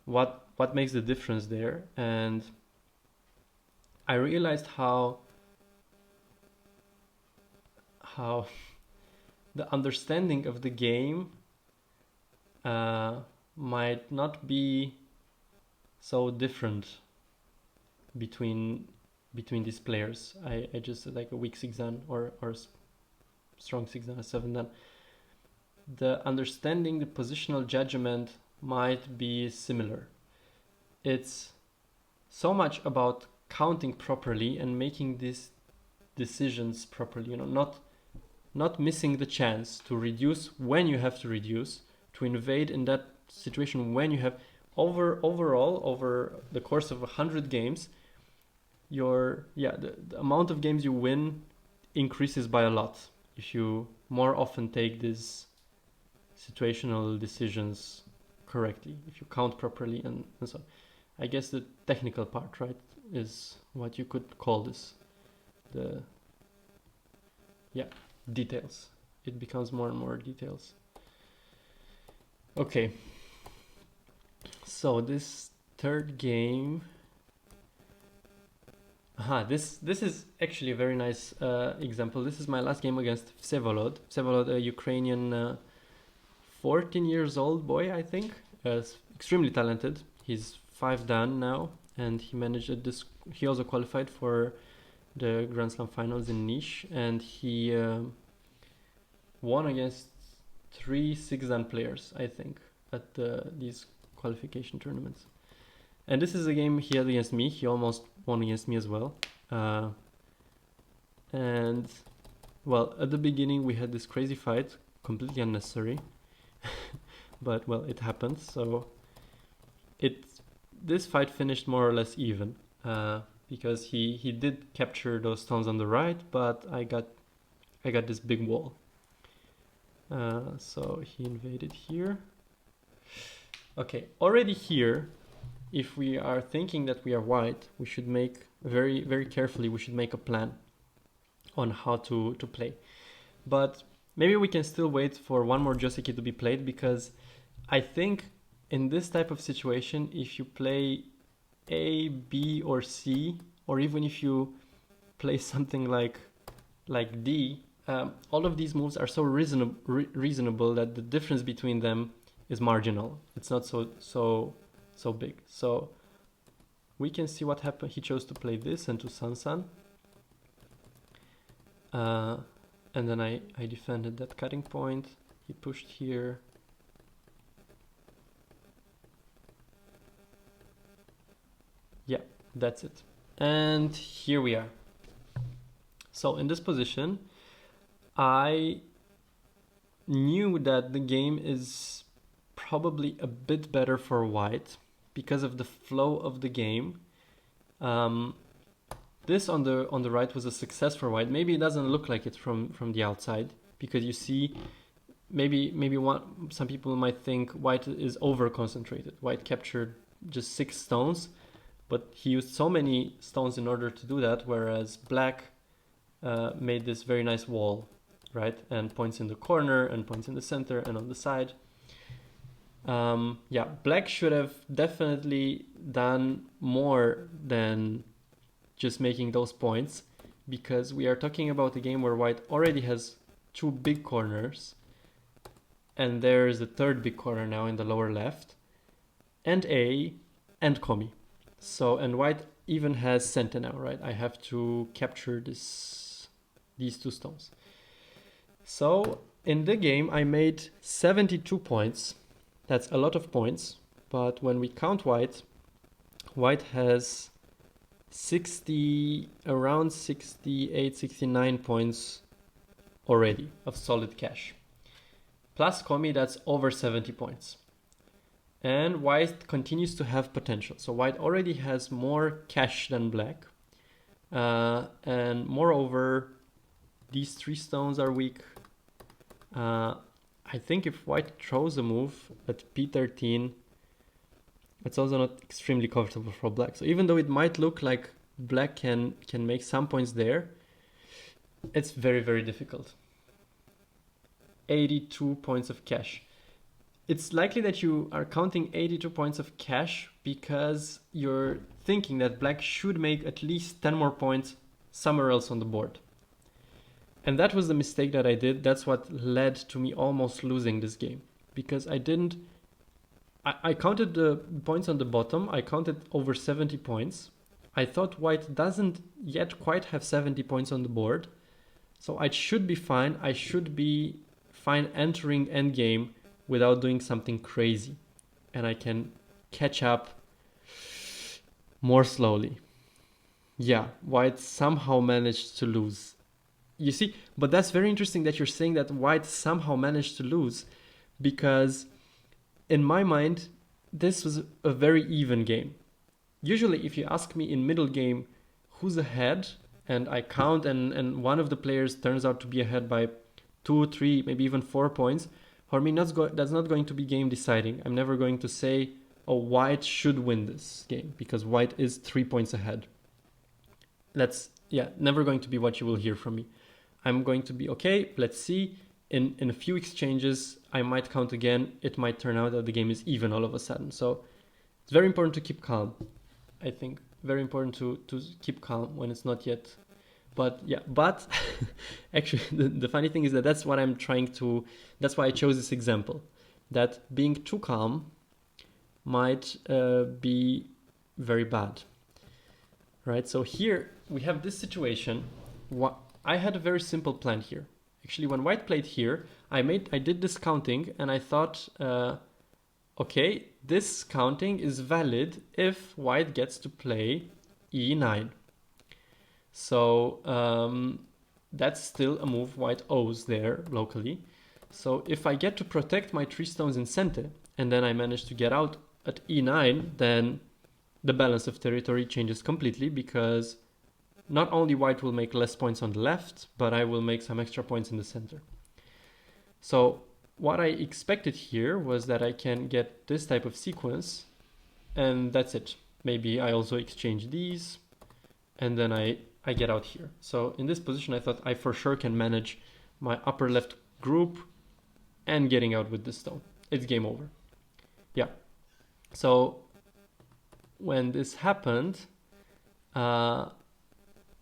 What makes the difference there? And I realized how the understanding of the game might not be so different between these players. I just like a weak 6 dan or strong 6 dan, a 7 dan. The understanding, the positional judgment might be similar. It's so much about counting properly and making these decisions properly, not missing the chance to reduce when you have to reduce, to invade in that situation when you have. Overall, over the course of 100 games, the amount of games you win increases by a lot if you more often take these situational decisions correctly, if you count properly and so on. I guess the technical part, right, is what you could call this. The details. It becomes more and more details. Okay. So this third game. This is actually a very nice example. This is my last game against Vsevolod. Vsevolod, a Ukrainian 14 years old boy, I think. Extremely talented. He's 5 dan now, and he managed this. He also qualified for the Grand Slam finals in Niš, and he won against 3 6-dan players, I think, at these qualification tournaments. And this is a game he had against me. He almost won against me as well. And well, at the beginning we had this crazy fight, completely unnecessary. But well, it happened. So this fight finished more or less even, because he did capture those stones on the right, but I got this big wall. So he invaded here. Okay, already here, if we are thinking that we are white, we should make very, very carefully, we should make a plan on how to play. But maybe we can still wait for one more Joseki to be played, because I think in this type of situation, if you play A, B, or C, or even if you play something like D, all of these moves are so reasonable that the difference between them is marginal. It's not so big. So we can see what happened. He chose to play this and to Sansan. And then I defended that cutting point. He pushed here. Yeah, that's it. And here we are. So in this position, I knew that the game is probably a bit better for white because of the flow of the game. This on the right was a success for white. Maybe it doesn't look like it from the outside, because you see, maybe some people might think white is over concentrated. White captured just 6 stones, but he used so many stones in order to do that, whereas black made this very nice wall, right? And points in the corner and points in the center and on the side. Black should have definitely done more than just making those points, because we are talking about a game where white already has 2 big corners, and there's a 3rd big corner now in the lower left, and A, and Komi. So, and white even has Sente now, right? I have to capture these 2 stones. So in the game I made 72 points. That's a lot of points, but when we count white has around 68, 69 points already of solid cash. Plus Komi, that's over 70 points. And white continues to have potential. So white already has more cash than black. And moreover, these 3 stones are weak. I think if white throws a move at P13, it's also not extremely comfortable for black. So even though it might look like black can make some points there, it's very, very difficult. 82 points of cash. It's likely that you are counting 82 points of cash because you're thinking that black should make at least 10 more points somewhere else on the board. And that was the mistake that I did. That's what led to me almost losing this game, because I counted the points on the bottom. I counted over 70 points. I thought white doesn't yet quite have 70 points on the board. So I should be fine. I should be fine entering endgame without doing something crazy. And I can catch up more slowly. Yeah, white somehow managed to lose. You see, but that's very interesting that you're saying that white somehow managed to lose, because in my mind, this was a very even game. Usually, if you ask me in middle game who's ahead and I count and one of the players turns out to be ahead by 2, 3, maybe even 4 points, for me that's not going to be game deciding. I'm never going to say, oh, white should win this game because white is 3 points ahead. That's never going to be what you will hear from me. I'm going to be, okay, let's see. In a few exchanges, I might count again. It might turn out that the game is even all of a sudden. So it's very important to keep calm, I think. Very important to keep calm when it's not yet. But actually, the funny thing is that that's what I'm trying to, that's why I chose this example. That being too calm might be very bad. Right, so here we have this situation. I had a very simple plan here. Actually, when white played here, I did this counting and I thought, okay, this counting is valid if white gets to play e9. So that's still a move white owes there locally. So if I get to protect my 3 stones in center and then I manage to get out at e9, then the balance of territory changes completely because not only white will make less points on the left, but I will make some extra points in the center. So what I expected here was that I can get this type of sequence and that's it. Maybe I also exchange these and then I get out here. So in this position, I thought I for sure can manage my upper left group and getting out with this stone. It's game over. Yeah. So when this happened,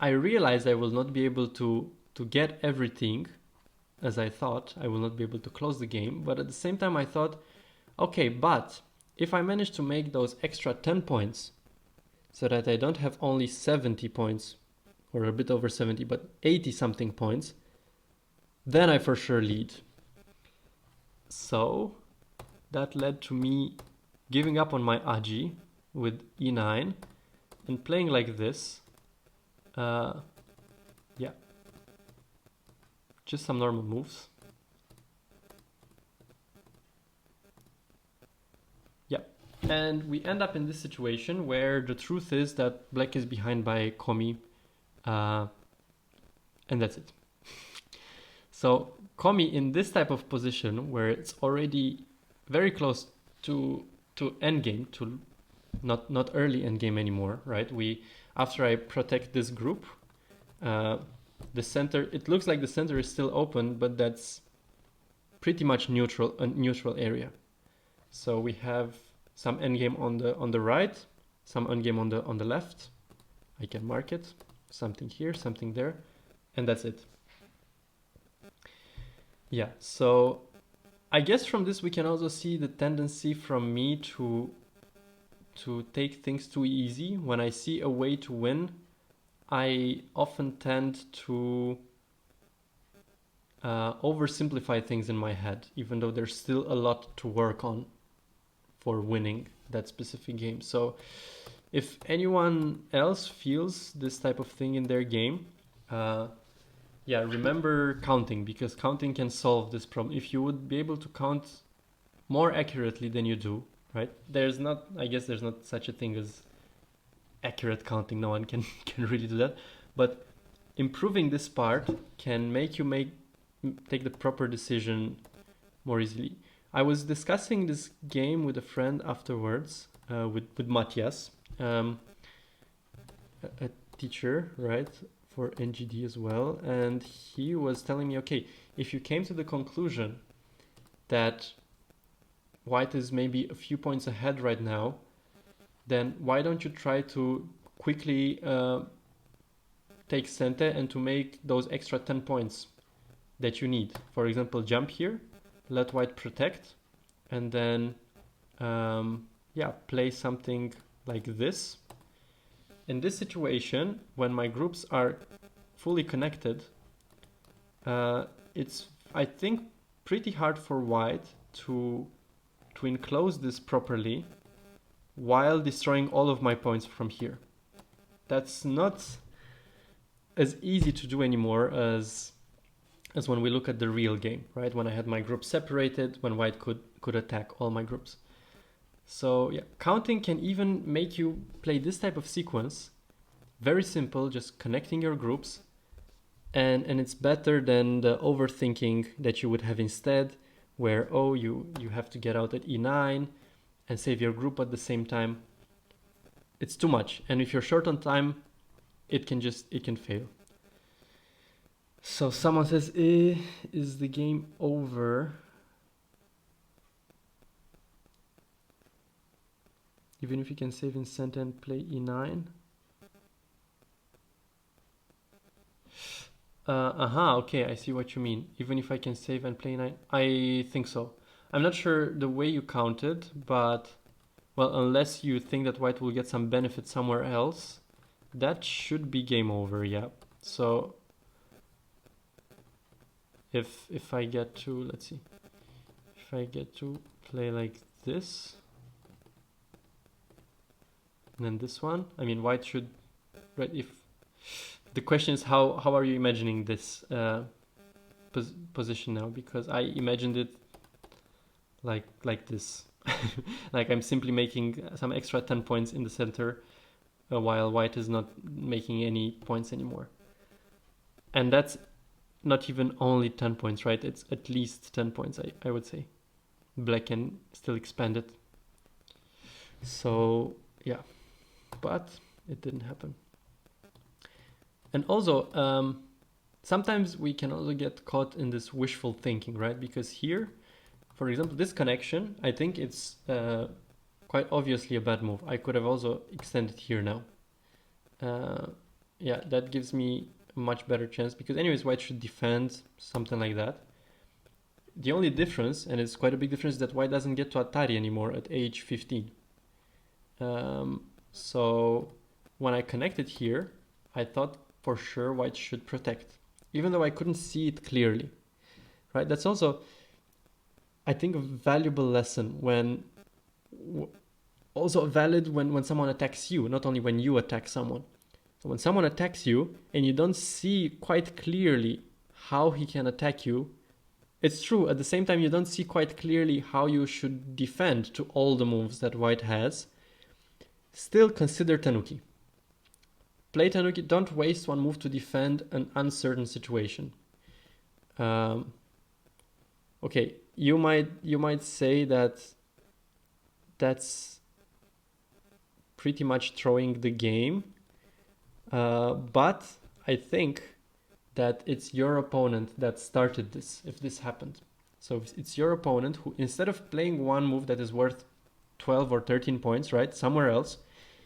I realized I will not be able to get everything as I thought. I will not be able to close the game. But at the same time, I thought, okay, but if I manage to make those extra 10 points so that I don't have only 70 points or a bit over 70, but 80 something points, then I for sure lead. So that led to me giving up on my Aji with e9 and playing like this. Just some normal moves. And we end up in this situation where the truth is that black is behind by Komi, and that's it. So Komi in this type of position where it's already very close to endgame, to not early endgame anymore, right? After I protect this group, the center, it looks like the center is still open, but that's pretty much neutral, a neutral area. So we have some endgame on the right, some endgame on the left. I can mark it, something here, something there, and that's it. Yeah, so I guess from this we can also see the tendency from me to take things too easy. When I see a way to win, I often tend to oversimplify things in my head, even though there's still a lot to work on for winning that specific game. So if anyone else feels this type of thing in their game, remember counting, because counting can solve this problem. If you would be able to count more accurately than you do, right? I guess there's not such a thing as accurate counting. No one can really do that. But improving this part can make you take the proper decision more easily. I was discussing this game with a friend afterwards, with Matthias, a teacher, right, for NGD as well. And he was telling me, okay, if you came to the conclusion that white is maybe a few points ahead right now, then why don't you try to quickly take center and to make those extra 10 points that you need. For example, jump here, let white protect, and then play something like this. In this situation, when my groups are fully connected, it's, I think, pretty hard for white to enclose this properly while destroying all of my points from here. That's not as easy to do anymore as when we look at the real game, right? When I had my group separated, when white could attack all my groups. So yeah, counting can even make you play this type of sequence Very simple, just connecting your groups, and it's better than the overthinking that you would have instead, where you have to get out at e9 and save your group at the same time. It's too much, and if you're short on time, it can fail. So someone says, is the game over? Even if you can save in center and play e9? Okay, I see what you mean. Even if I can save and play e9? I think so. I'm not sure the way you counted, but, well, unless you think that white will get some benefit somewhere else, that should be game over, yeah. So, if I get to, let's see, if I get to play like this, and then this one, I mean, white should, right, if, the question is how are you imagining this position now? Because I imagined it like this. Like I'm simply making some extra 10 points in the center while white is not making any points anymore. And that's not even only 10 points, right? It's at least 10 points, I would say. Black can still expand it. So, yeah. But it didn't happen. And also, sometimes we can also get caught in this wishful thinking, right? Because here, for example, this connection, I think it's quite obviously a bad move. I could have also extended here now. Yeah, that gives me a much better chance because anyways, white should defend, something like that. The only difference, and it's quite a big difference, is that white doesn't get to Atari anymore at age 15. So when I connected here, I thought for sure white should protect, even though I couldn't see it clearly, right? That's also, I think, a valuable lesson when, also valid when someone attacks you, not only when you attack someone. So when someone attacks you and you don't see quite clearly how he can attack you, it's true, at the same time you don't see quite clearly how you should defend to all the moves that white has, still consider Tanuki. Play Tanuki, don't waste one move to defend an uncertain situation. Okay, you might say that that's pretty much throwing the game, but I think that it's your opponent that started this, if this happened. So if it's your opponent who, instead of playing one move that is worth 12 or 13 points, right, somewhere else,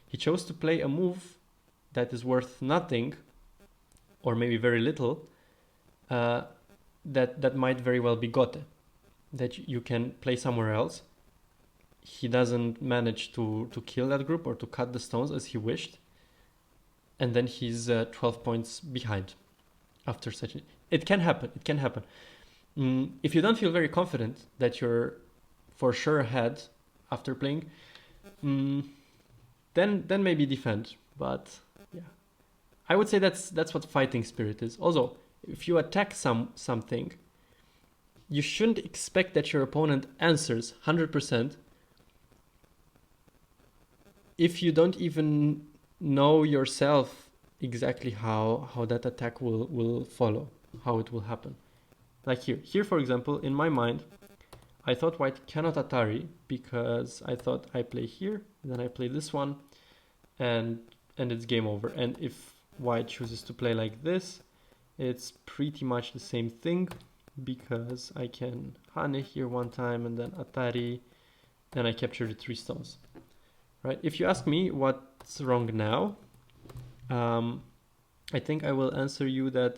he chose to play a move that is worth nothing, or maybe very little, that might very well be gote, that you can play somewhere else. He doesn't manage to kill that group or to cut the stones as he wished, and then he's 12 points behind after such. It can happen. It can happen. If you don't feel very confident that you're for sure ahead after playing, then maybe defend. But yeah, I would say that's what fighting spirit is. Also, if you attack something, you shouldn't expect that your opponent answers 100% if you don't even know yourself exactly how that attack will follow, how it will happen. Like here for example, in my mind, I thought white cannot Atari because I thought I play here, then I play this one, and it's game over. And if white chooses to play like this, it's pretty much the same thing because I can Hane here one time and then Atari, then I capture the 3 stones. Right? If you ask me what's wrong now, I think I will answer you that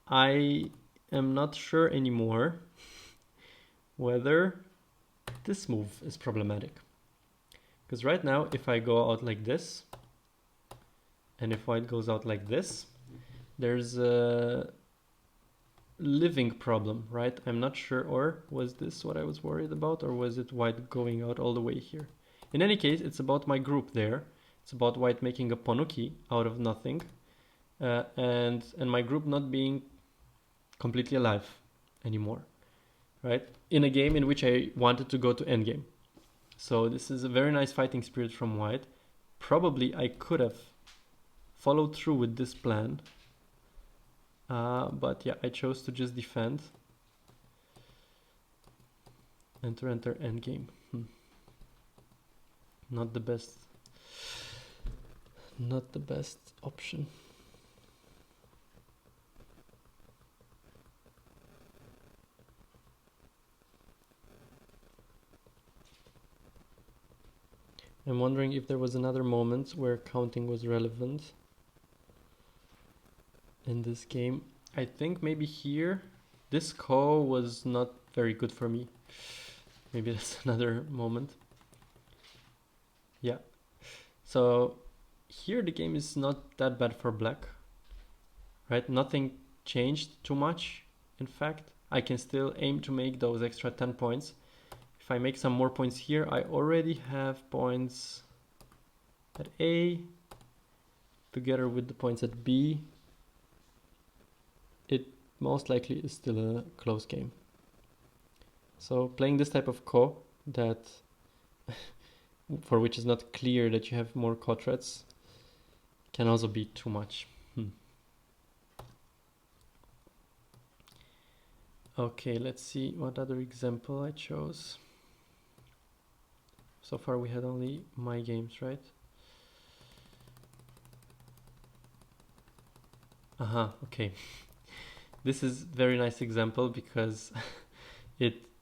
I am not sure anymore whether this move is problematic. Because right now, if I go out like this, and if white goes out like this, there's a living problem, right? I'm not sure, or was this what I was worried about, or was it white going out all the way here? In any case, it's about my group there. It's about white making a ponuki out of nothing, and my group not being completely alive anymore, right? In a game in which I wanted to go to endgame. So this is a very nice fighting spirit from white. Probably I could have followed through with this plan. But yeah, I chose to just defend. Enter endgame. Not the best. Not the best option. I'm wondering if there was another moment where counting was relevant in this game. I think maybe here, this ko was not very good for me. Maybe that's another moment. Yeah. So here the game is not that bad for black, right? Nothing changed too much. In fact, I can still aim to make those extra 10 points. If I make some more points here, I already have points at A together with the points at B. It most likely is still a close game. So playing this type of ko that for which is not clear that you have more ko threats can also be too much. Okay, let's see what other example I chose. So far we had only my games, right? Okay. This is very nice example because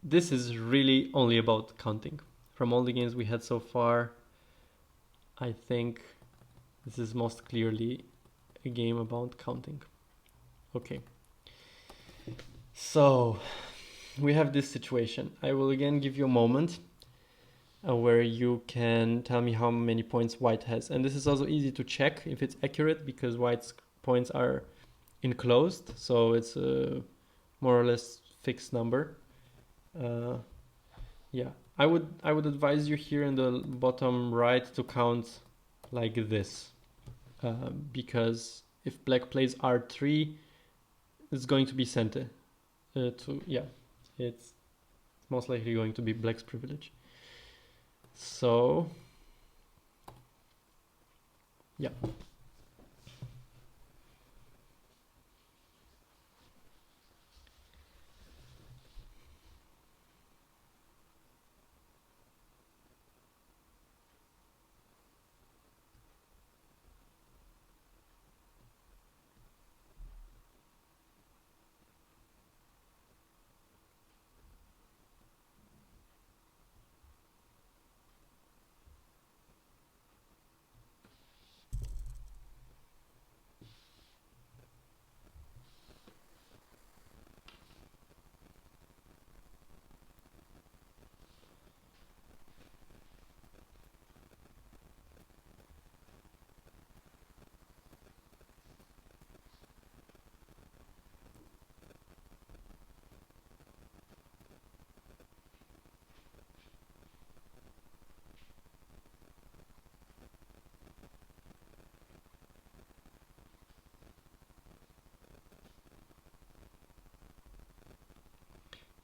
this is really only about counting. From all the games we had so far, I think this is most clearly a game about counting. Okay. So we have this situation. I will again give you a moment where you can tell me how many points white has. And this is also easy to check if it's accurate because white's points are enclosed. So it's a more or less fixed number. Yeah, I would advise you here in the bottom right to count like this. Because if black plays R3, it's going to be center. It's most likely going to be black's privilege. So, yeah.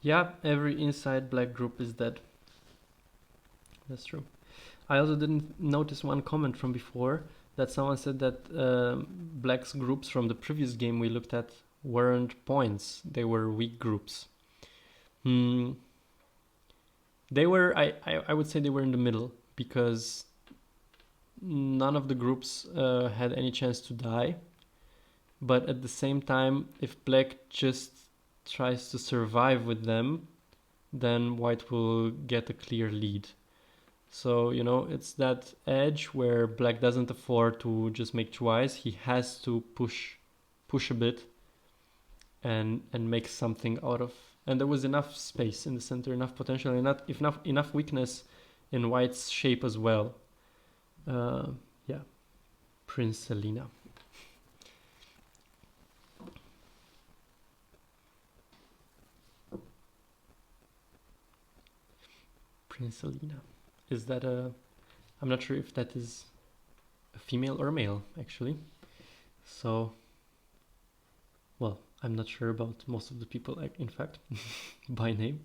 Yeah, every inside black group is dead. That's true. I also didn't notice one comment from before that someone said that black's groups from the previous game we looked at weren't points. They were weak groups. They were, I would say they were in the middle because none of the groups had any chance to die. But at the same time, if black just tries to survive with them, then white will get a clear lead. So, it's that edge where black doesn't afford to just make twice. He has to push a bit and make something out of. And there was enough space in the center, enough potential, enough weakness in white's shape as well. Yeah, Prince Selena. Prince Selena. Is that I'm not sure if that is a female or a male, actually. So, well, I'm not sure about most of the people, in fact, by name.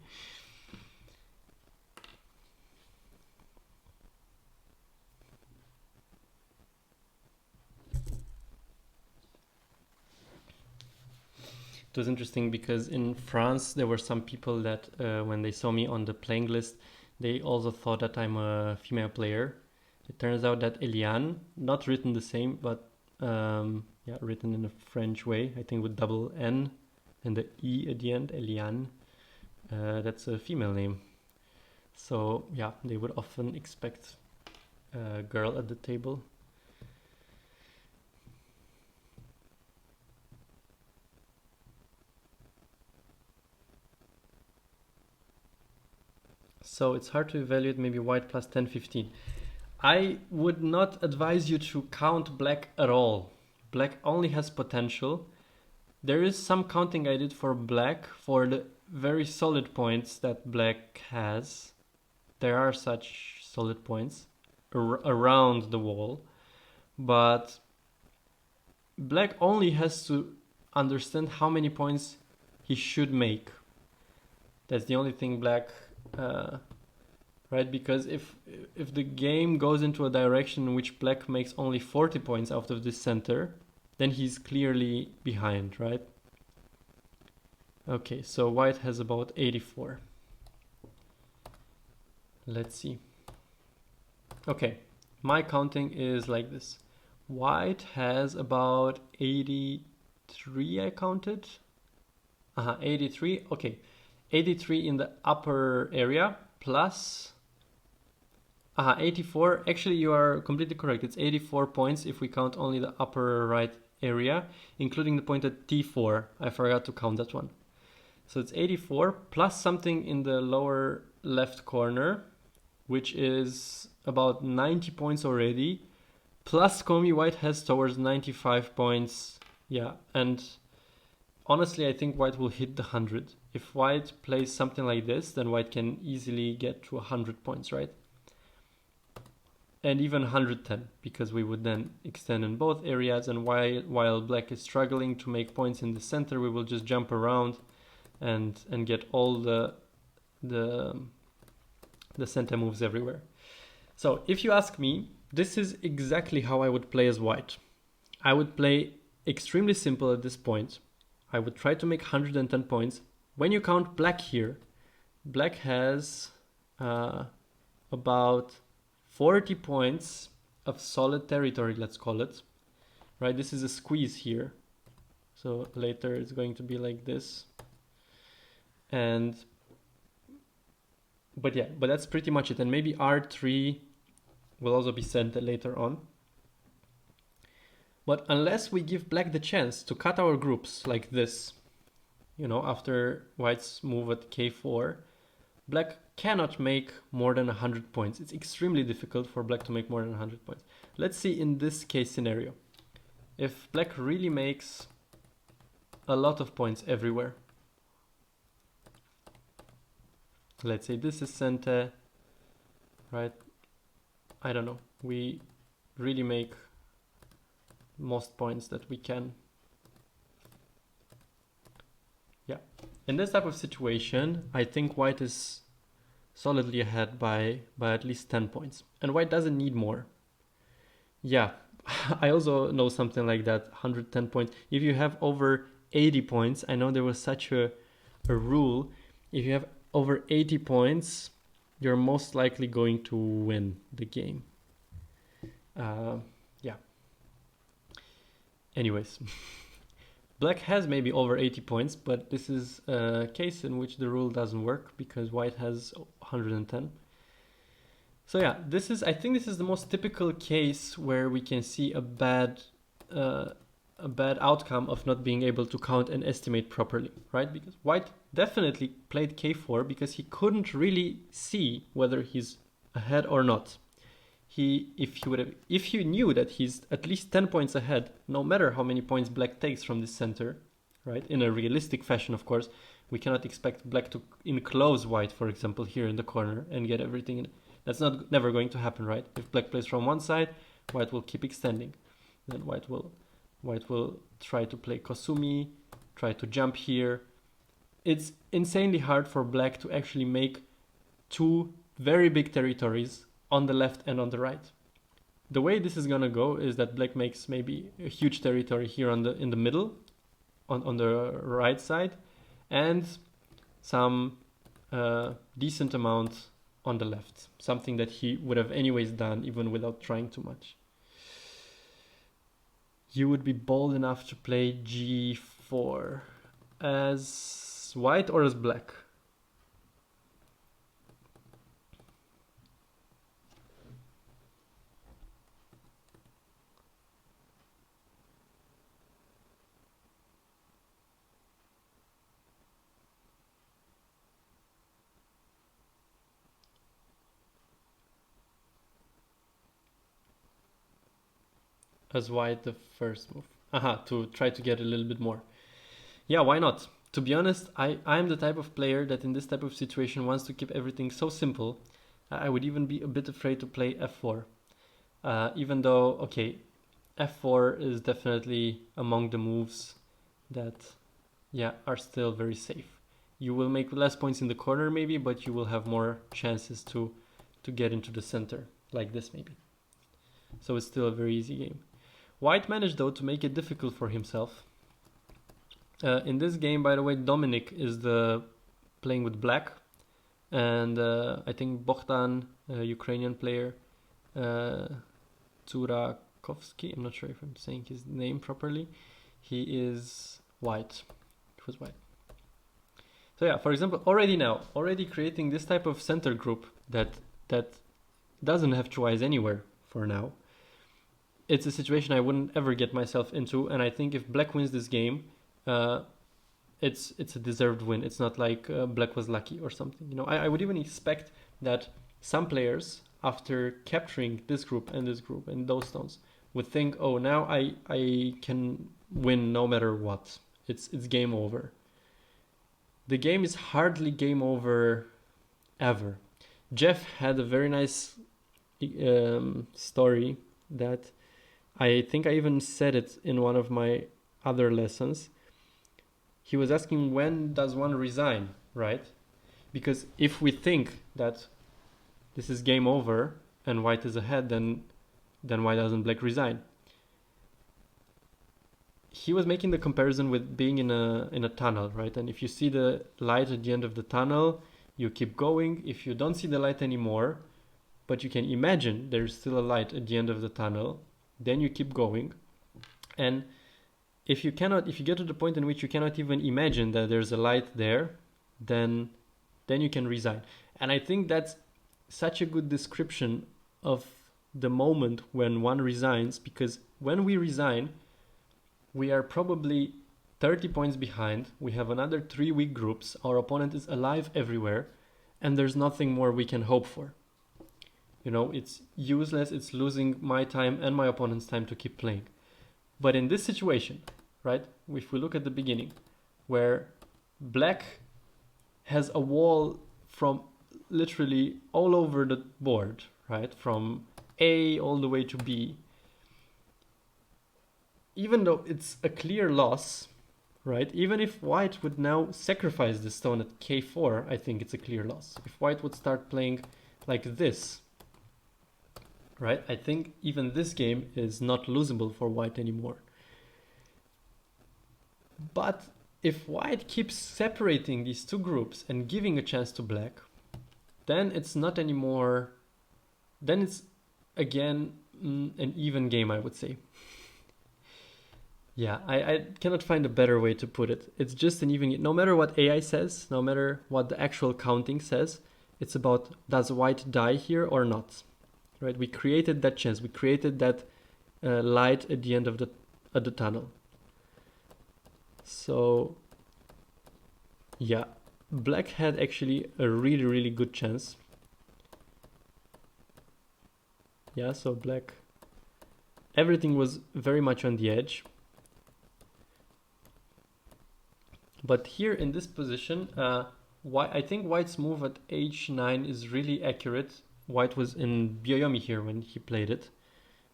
it was interesting because in France there were some people that when they saw me on the playing list, they also thought that I'm a female player. It turns out that Elian, not written the same, but yeah, written in a French way, I think with double N and the E at the end, Elian, that's a female name. So yeah, they would often expect a girl at the table. So it's hard to evaluate maybe white plus 10, 15. I would not advise you to count black at all. Black only has potential. There is some counting I did for black for the very solid points that black has. There are such solid points around the wall, but black only has to understand how many points he should make. That's the only thing black, right? Because if the game goes into a direction in which black makes only 40 points out of this center, then he's clearly behind, right? Okay, so white has about 84. Let's see. Okay, my counting is like this. White has about 83, I counted. 83, okay. 83 in the upper area plus 84. Actually, you are completely correct. It's 84 points if we count only the upper right area, including the point at T4. I forgot to count that one. So it's 84 plus something in the lower left corner, which is about 90 points already. Plus Komi, white has towards 95 points. Yeah, and honestly, I think white will hit the 100. If white plays something like this, then white can easily get to 100 points, right? And even 110, because we would then extend in both areas, and while black is struggling to make points in the center, we will just jump around and get all the center moves everywhere. So if you ask me, this is exactly how I would play as white. I would play extremely simple at this point. I would try to make 110 points. When you count black here, black has about 40 points of solid territory, let's call it. Right, this is a squeeze here. So later it's going to be like this. But that's pretty much it. And maybe R3 will also be sent later on. But unless we give black the chance to cut our groups like this, you know, after white's move at K4, black cannot make more than 100 points. It's extremely difficult for black to make more than 100 points. Let's see in this case scenario. If black really makes a lot of points everywhere. Let's say this is center, right? I don't know. We really make most points that we can. Yeah. In this type of situation, I think white is solidly ahead by at least 10 points. And white doesn't need more. Yeah, I also know something like that, 110 points. If you have over 80 points, I know there was such a rule. If you have over 80 points, you're most likely going to win the game. Yeah. Anyways, black has maybe over 80 points, but this is a case in which the rule doesn't work because white has 110. So yeah, I think this is the most typical case where we can see a bad outcome of not being able to count and estimate properly, right? Because white definitely played K4 because he couldn't really see whether he's ahead or not. If he knew that he's at least 10 points ahead, no matter how many points black takes from this center, right? In a realistic fashion, of course, we cannot expect black to enclose white, for example, here in the corner and get everything in. That's never going to happen, right? If black plays from one side, white will keep extending. Then white will try to play Kosumi, try to jump here. It's insanely hard for black to actually make two very big territories on the left and on the right. The way this is gonna go is that black makes maybe a huge territory here in the middle, on the right side, and some decent amount on the left, something that he would have anyways done even without trying too much. You would be bold enough to play g4 as white or as black? As white the first move. Aha, to try to get a little bit more. Yeah, why not? To be honest, I'm the type of player that in this type of situation wants to keep everything so simple. I would even be a bit afraid to play f4. Even though, okay, f4 is definitely among the moves that, yeah, are still very safe. You will make less points in the corner maybe, but you will have more chances to get into the center, like this maybe. So it's still a very easy game. White managed though to make it difficult for himself. In this game, by the way, Dominic is the playing with black, and I think Bogdan, Ukrainian player, Turakovsky, I'm not sure if I'm saying his name properly, he is white. He was white. So yeah, for example, already creating this type of center group that doesn't have choice anywhere for now. It's a situation I wouldn't ever get myself into, and I think if black wins this game, it's a deserved win. It's not like black was lucky or something. You know, I would even expect that some players, after capturing this group and those stones, would think, oh, now I can win no matter what. It's game over. The game is hardly game over ever. Jeff had a very nice story that I think I even said it in one of my other lessons. He was asking, when does one resign, right? Because if we think that this is game over and white is ahead, then why doesn't black resign? He was making the comparison with being in a tunnel, right? And if you see the light at the end of the tunnel, you keep going. If you don't see the light anymore, but you can imagine there's still a light at the end of the tunnel, then you keep going. And if you get to the point in which you cannot even imagine that there's a light there, then you can resign. And I think that's such a good description of the moment when one resigns, because when we resign, we are probably 30 points behind. We have another 3 weak groups. Our opponent is alive everywhere, and there's nothing more we can hope for. You know, it's useless. It's losing my time and my opponent's time to keep playing. But in this situation, right, if we look at the beginning, where black has a wall from literally all over the board, right, from A all the way to B, even though it's a clear loss, right, even if white would now sacrifice the stone at k4, I think it's a clear loss. If white would start playing like this, right, I think even this game is not losable for white anymore. But if white keeps separating these two groups and giving a chance to black, then it's not anymore, then it's again an even game, I would say. Yeah, I cannot find a better way to put it. It's just an even game. No matter what AI says, no matter what the actual counting says, it's about, does white die here or not? Right? We created that chance. We created that light at the end of the tunnel. So yeah, black had actually a really, really good chance. Yeah, so black, everything was very much on the edge. But here in this position, I think white's move at h9 is really accurate. White was in Byoyomi here when he played it.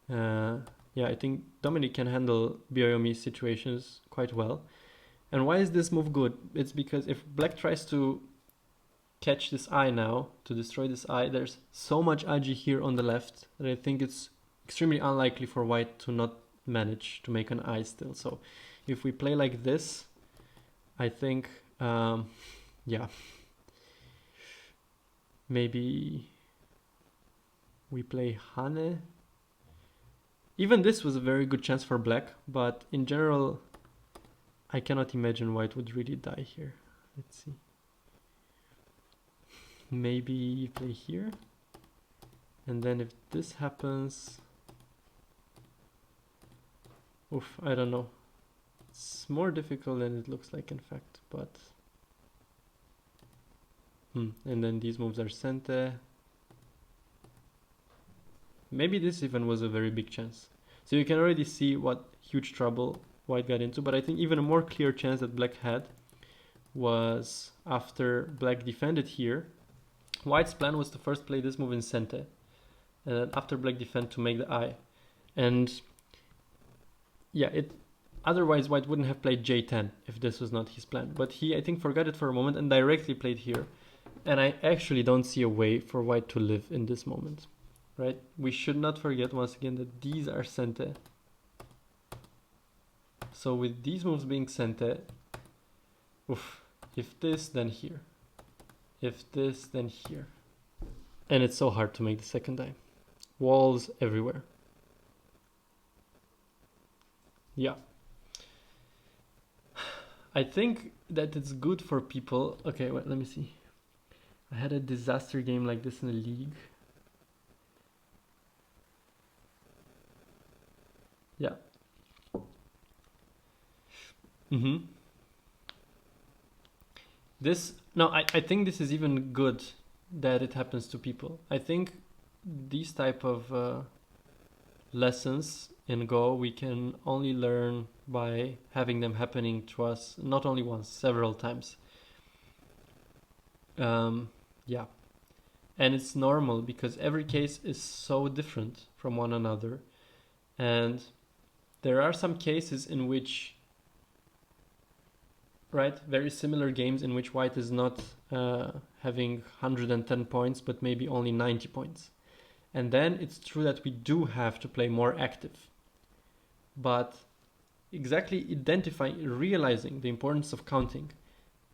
Yeah, I think Dominic can handle Byoyomi situations quite well. And why is this move good? It's because if black tries to catch this eye now, to destroy this eye, there's so much Aji here on the left that I think it's extremely unlikely for white to not manage to make an eye still. So If we play like this, I think, yeah, maybe we play Hane. Even this was a very good chance for black, but in general, I cannot imagine white would really die here. Let's see. Maybe play here. And then if this happens... Oof, I don't know. It's more difficult than it looks like in fact, but... And then these moves are sente. Maybe this even was a very big chance. So you can already see what huge trouble white got into, but I think even a more clear chance that black had was after black defended here. White's plan was to first play this move in sente, and then after black defend to make the eye. And yeah, otherwise white wouldn't have played J10 if this was not his plan. But he, I think, forgot it for a moment and directly played here. And I actually don't see a way for white to live in this moment, right? We should not forget once again that these are sente. So with these moves being sente, if this, then here. If this, then here. And it's so hard to make the second die. Walls everywhere. Yeah. I think that it's good for people. Okay, wait, let me see. I had a disaster game like this in the league. Yeah. I think this is even good that it happens to people. I think these type of lessons in Go we can only learn by having them happening to us not only once, several times. Yeah, and it's normal because every case is so different from one another, and there are some cases in which, right, very similar games in which white is not having 110 points but maybe only 90 points. And then it's true that we do have to play more active. But exactly realizing the importance of counting,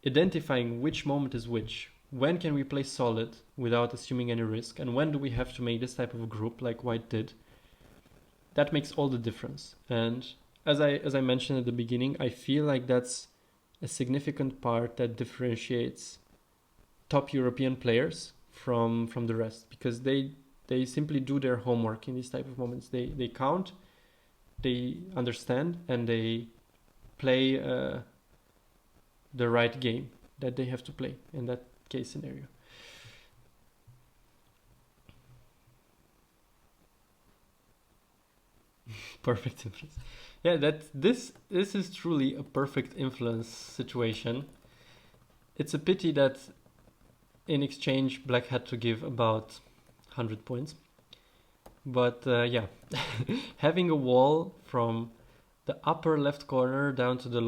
identifying which moment is which, when can we play solid without assuming any risk, and when do we have to make this type of group like white did, that makes all the difference. And as I mentioned at the beginning, I feel like that's a significant part that differentiates top European players from the rest, because they simply do their homework in these type of moments. They count, they understand, and they play the right game that they have to play in that case scenario. Perfect influence. Yeah, this is truly a perfect influence situation. It's a pity that in exchange black had to give about 100 points. But yeah, having a wall from the upper left corner down to the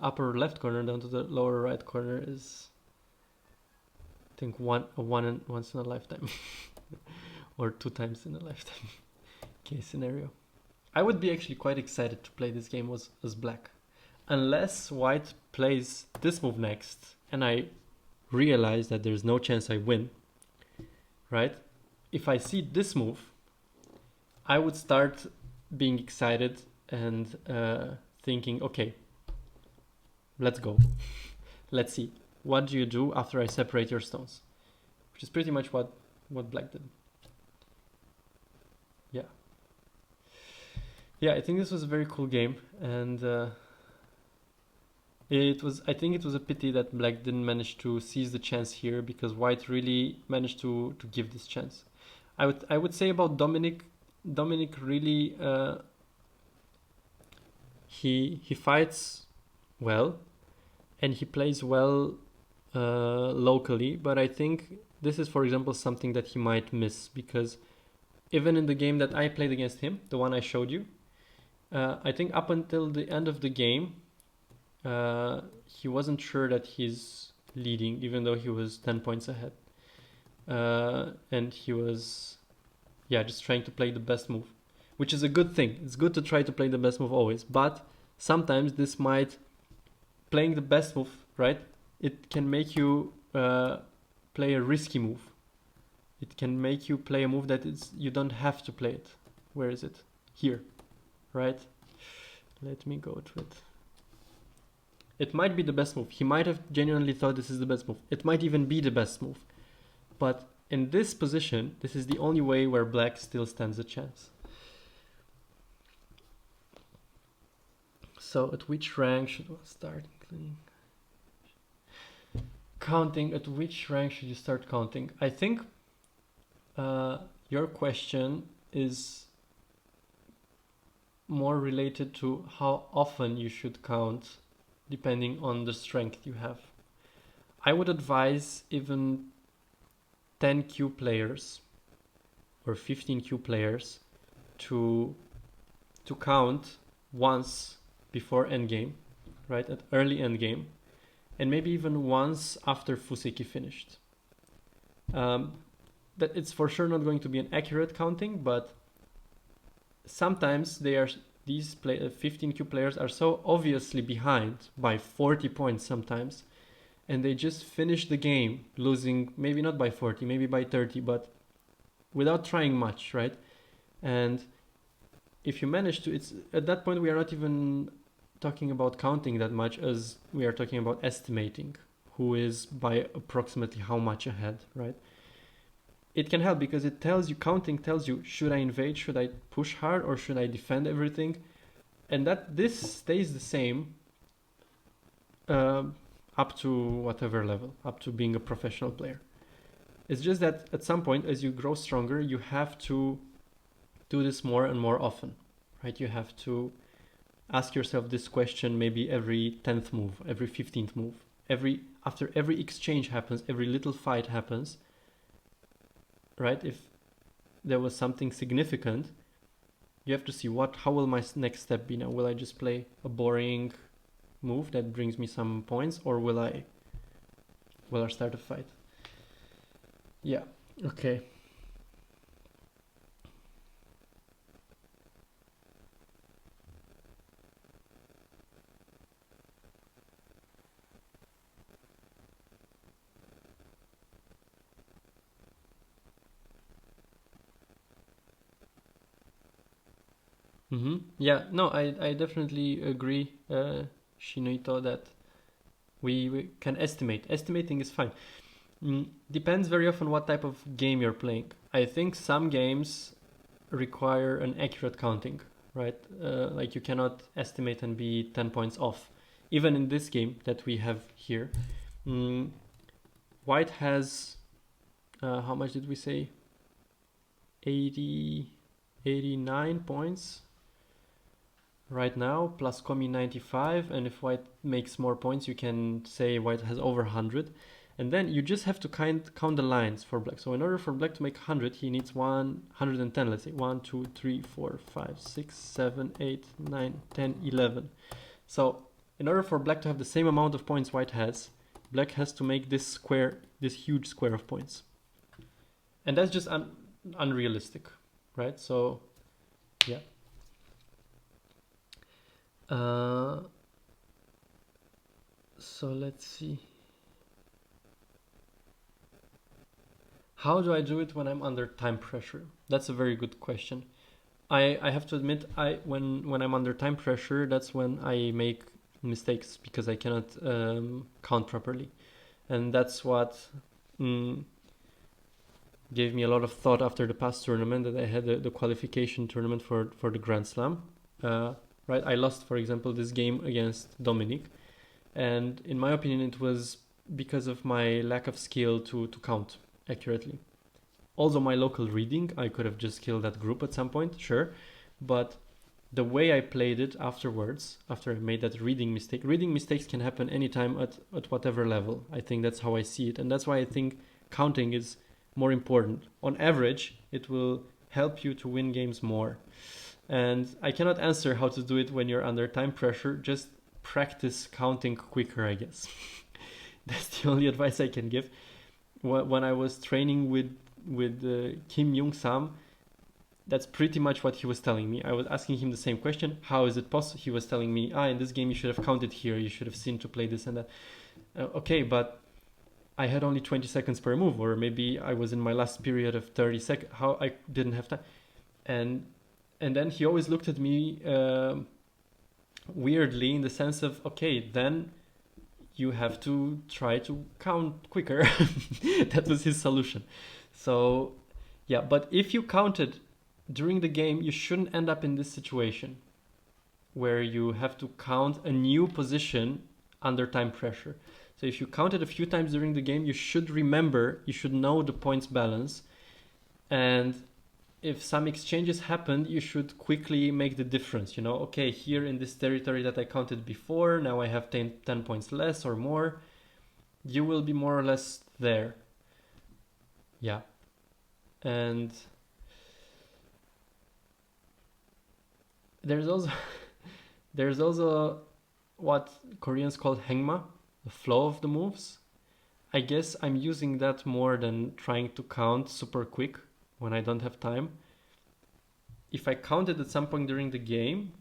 upper left corner down to the lower right corner is, I think, once in a lifetime or 2 times in a lifetime case scenario. I would be actually quite excited to play this game as black, unless white plays this move next and I realize that there's no chance I win, right? If I see this move, I would start being excited and thinking, okay, let's go. Let's see. What do you do after I separate your stones? Which is pretty much what black did. Yeah. Yeah, I think this was a very cool game, and I think it was a pity that black didn't manage to seize the chance here, because white really managed to give this chance. I would say about Dominic really he fights well and he plays well locally, but I think this is, for example, something that he might miss, because even in the game that I played against him, the one I showed you, I think up until the end of the game he wasn't sure that he's leading, even though he was 10 points ahead. And he was, just trying to play the best move, which is a good thing. It's good to try to play the best move always, but sometimes this might, playing the best move, right? It can make you play a risky move. It can make you play a move that you don't have to play it. Where is it? Here, right? Let me go to it. It might be the best move. He might have genuinely thought this is the best move. It might even be the best move. But in this position, this is the only way where black still stands a chance. So at which rank should one start including? Counting, at which rank should you start counting? I think your question is more related to how often you should count depending on the strength you have. I would advise even 10Q players or 15Q players to count once before endgame, right, at early endgame, and maybe even once after Fuseki finished. That it's for sure not going to be an accurate counting, but sometimes these 15Q players are so obviously behind by 40 points sometimes, and they just finish the game losing, maybe not by 40, maybe by 30, but without trying much, right? And if you manage to, it's at that point we are not even talking about counting that much as we are talking about estimating who is by approximately how much ahead, right? It can help because it tells you, counting tells you, should I invade, should I push hard, or should I defend everything? And that this stays the same up to whatever level, up to being a professional player. It's just that at some point, as you grow stronger, you have to do this more and more often, right? You have to ask yourself this question maybe every 10th move, every 15th move, after every exchange happens, every little fight happens, right? If there was something significant, you have to see how will my next step be now? Will I just play a boring move that brings me some points, or will I start a fight? Yeah, okay. Yeah, no, I definitely agree, Shinoito, that we can estimate. Estimating is fine. Depends very often what type of game you're playing. I think some games require an accurate counting, right? Like you cannot estimate and be 10 points off. Even in this game that we have here, White has, how much did we say? 89 points right now, plus Komi 95, and if White makes more points, you can say White has over 100. And then you just have to count the lines for Black. So in order for Black to make 100, he needs 110, let's say. 1, 2, 3, 4, 5, 6, 7, 8, 9, 10, 11. So in order for Black to have the same amount of points White has, Black has to make this square, this huge square of points. And that's just unrealistic, right? So, yeah. So let's see. How do I do it when I'm under time pressure? That's a very good question. I have to admit, when I'm under time pressure, that's when I make mistakes because I cannot count properly, and that's what gave me a lot of thought after the past tournament that I had the qualification tournament for the Grand Slam. Right, I lost, for example, this game against Dominic, and in my opinion, it was because of my lack of skill to count accurately. Also, my local reading, I could have just killed that group at some point, sure, but the way I played it afterwards, after I made that reading mistakes can happen anytime at whatever level. I think that's how I see it, and that's why I think counting is more important. On average, it will help you to win games more. And I cannot answer how to do it when you're under time pressure. Just practice counting quicker, I guess. That's the only advice I can give. When I was training with Kim Young Sam, that's pretty much what he was telling me. I was asking him the same question. How is it possible? He was telling me, in this game you should have counted here. You should have seen to play this and that. Okay, but I had only 20 seconds per move, or maybe I was in my last period of 30 seconds. How I didn't have time. And then he always looked at me weirdly, in the sense of, okay, then you have to try to count quicker. That was his solution. So yeah, but if you counted during the game, you shouldn't end up in this situation where you have to count a new position under time pressure. So if you counted a few times during the game, you should remember, you should know the points balance. And if some exchanges happened, you should quickly make the difference. Okay, here in this territory that I counted before, now I have 10 points less or more. You will be more or less there. Yeah. And there's also what Koreans call hangma, the flow of the moves. I guess I'm using that more than trying to count super quick when I don't have time. If I counted at some point during the game,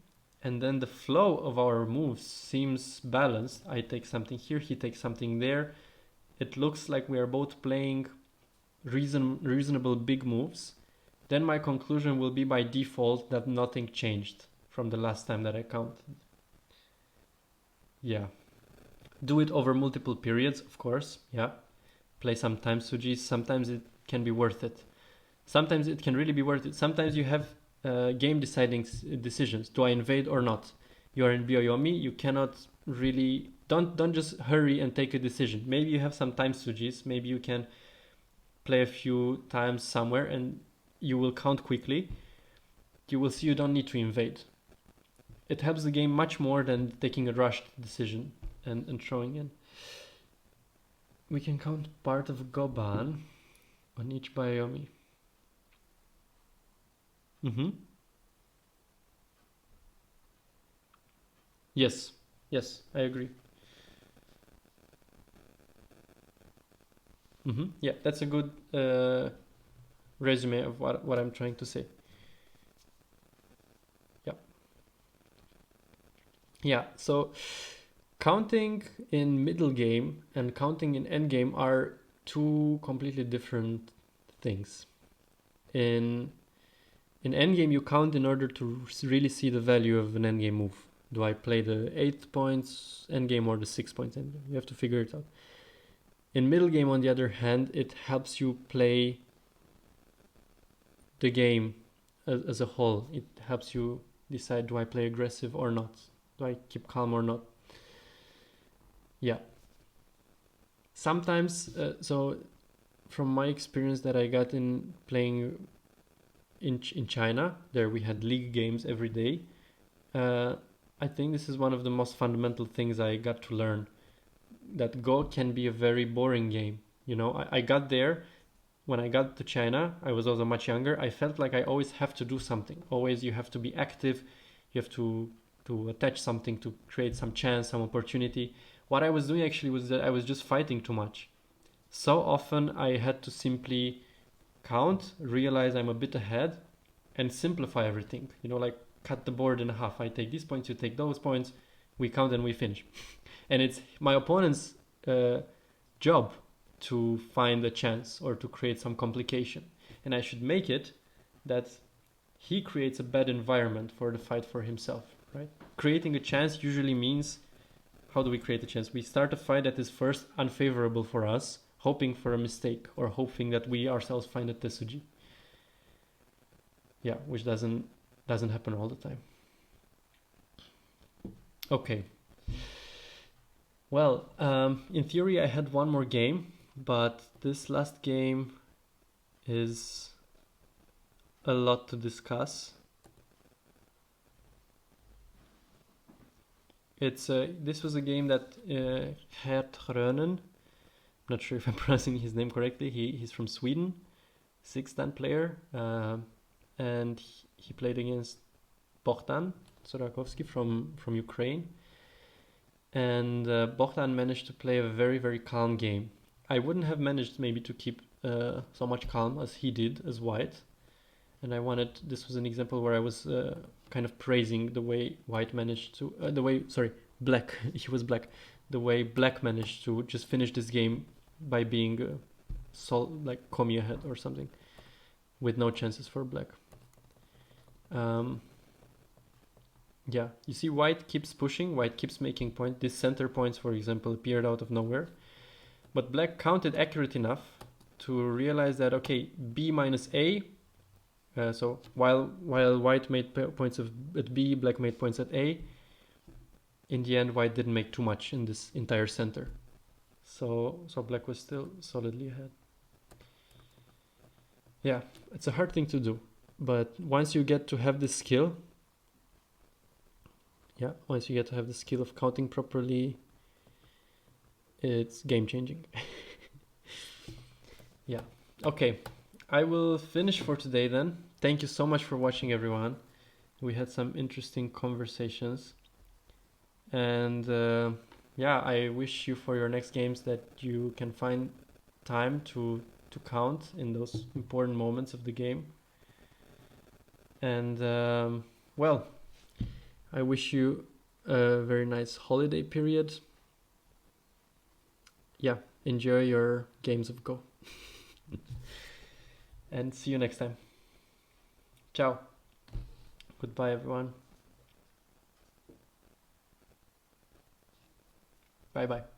and then the flow of our moves seems balanced, I take something here, he takes something there, it looks like we are both playing reasonable big moves, then my conclusion will be by default that nothing changed from the last time that I counted. Yeah. Do it over multiple periods, of course. Yeah. Play some time sujis. Sometimes it can be worth it. Sometimes it can really be worth it. Sometimes you have game deciding decisions. Do I invade or not? You are in Byoyomi. You cannot really... Don't just hurry and take a decision. Maybe you have some time sujis. Maybe you can play a few times somewhere and you will count quickly. You will see you don't need to invade. It helps the game much more than taking a rushed decision and throwing in. We can count part of Goban on each Byoyomi. Yes, I agree. Yeah, that's a good resume of what I'm trying to say. Yeah, so counting in middle game and counting in end game are two completely different things. In end game, you count in order to really see the value of an end game move. Do I play the 8 points end game or the 6 points end game? You have to figure it out. In middle game, on the other hand, it helps you play the game as a whole. It helps you decide, do I play aggressive or not? Do I keep calm or not? Yeah. Sometimes, so from my experience that I got in playing in China, there we had league games every day. I think this is one of the most fundamental things I got to learn. That Go can be a very boring game. I got there, when I got to China, I was also much younger. I felt like I always have to do something. Always you have to be active. You have to attach something to create some chance, some opportunity. What I was doing actually was that I was just fighting too much. So often I had to simply count, realize I'm a bit ahead, and simplify everything. Like cut the board in half. I take these points, you take those points, we count and we finish. And it's my opponent's job to find a chance or to create some complication. And I should make it that he creates a bad environment for the fight for himself. Right? Creating a chance usually means, how do we create a chance? We start a fight that is first unfavorable for us, hoping for a mistake or hoping that we ourselves find a Tesuji. Yeah, which doesn't happen all the time. Okay. Well, in theory I had one more game, but this last game is a lot to discuss. This was a game that Gert Rönen, I'm not sure if I'm pronouncing his name correctly, he's from Sweden, 6-dan player, and he played against Bogdan Sorakowski from Ukraine. And Bogdan managed to play a very, very calm game. I wouldn't have managed maybe to keep so much calm as he did as white. and this was an example where I was kind of praising the way white managed to, black, he was black, the way black managed to just finish this game by being like Komi ahead or something, with no chances for black. Yeah, you see white keeps pushing, white keeps making points. These center points, for example, appeared out of nowhere. But black counted accurate enough to realize that, okay, B minus A, so while white made points at B, black made points at A, in the end white didn't make too much in this entire center. So black was still solidly ahead. Yeah, it's a hard thing to do. But once you get to have this skill, of counting properly, it's game changing. Yeah. Okay. I will finish for today then. Thank you so much for watching, everyone. We had some interesting conversations. And yeah, I wish you for your next games that you can find time to count in those important moments of the game. And well, I wish you a very nice holiday period. Yeah, enjoy your games of Go. And see you next time. Ciao. Goodbye, everyone. Bye bye.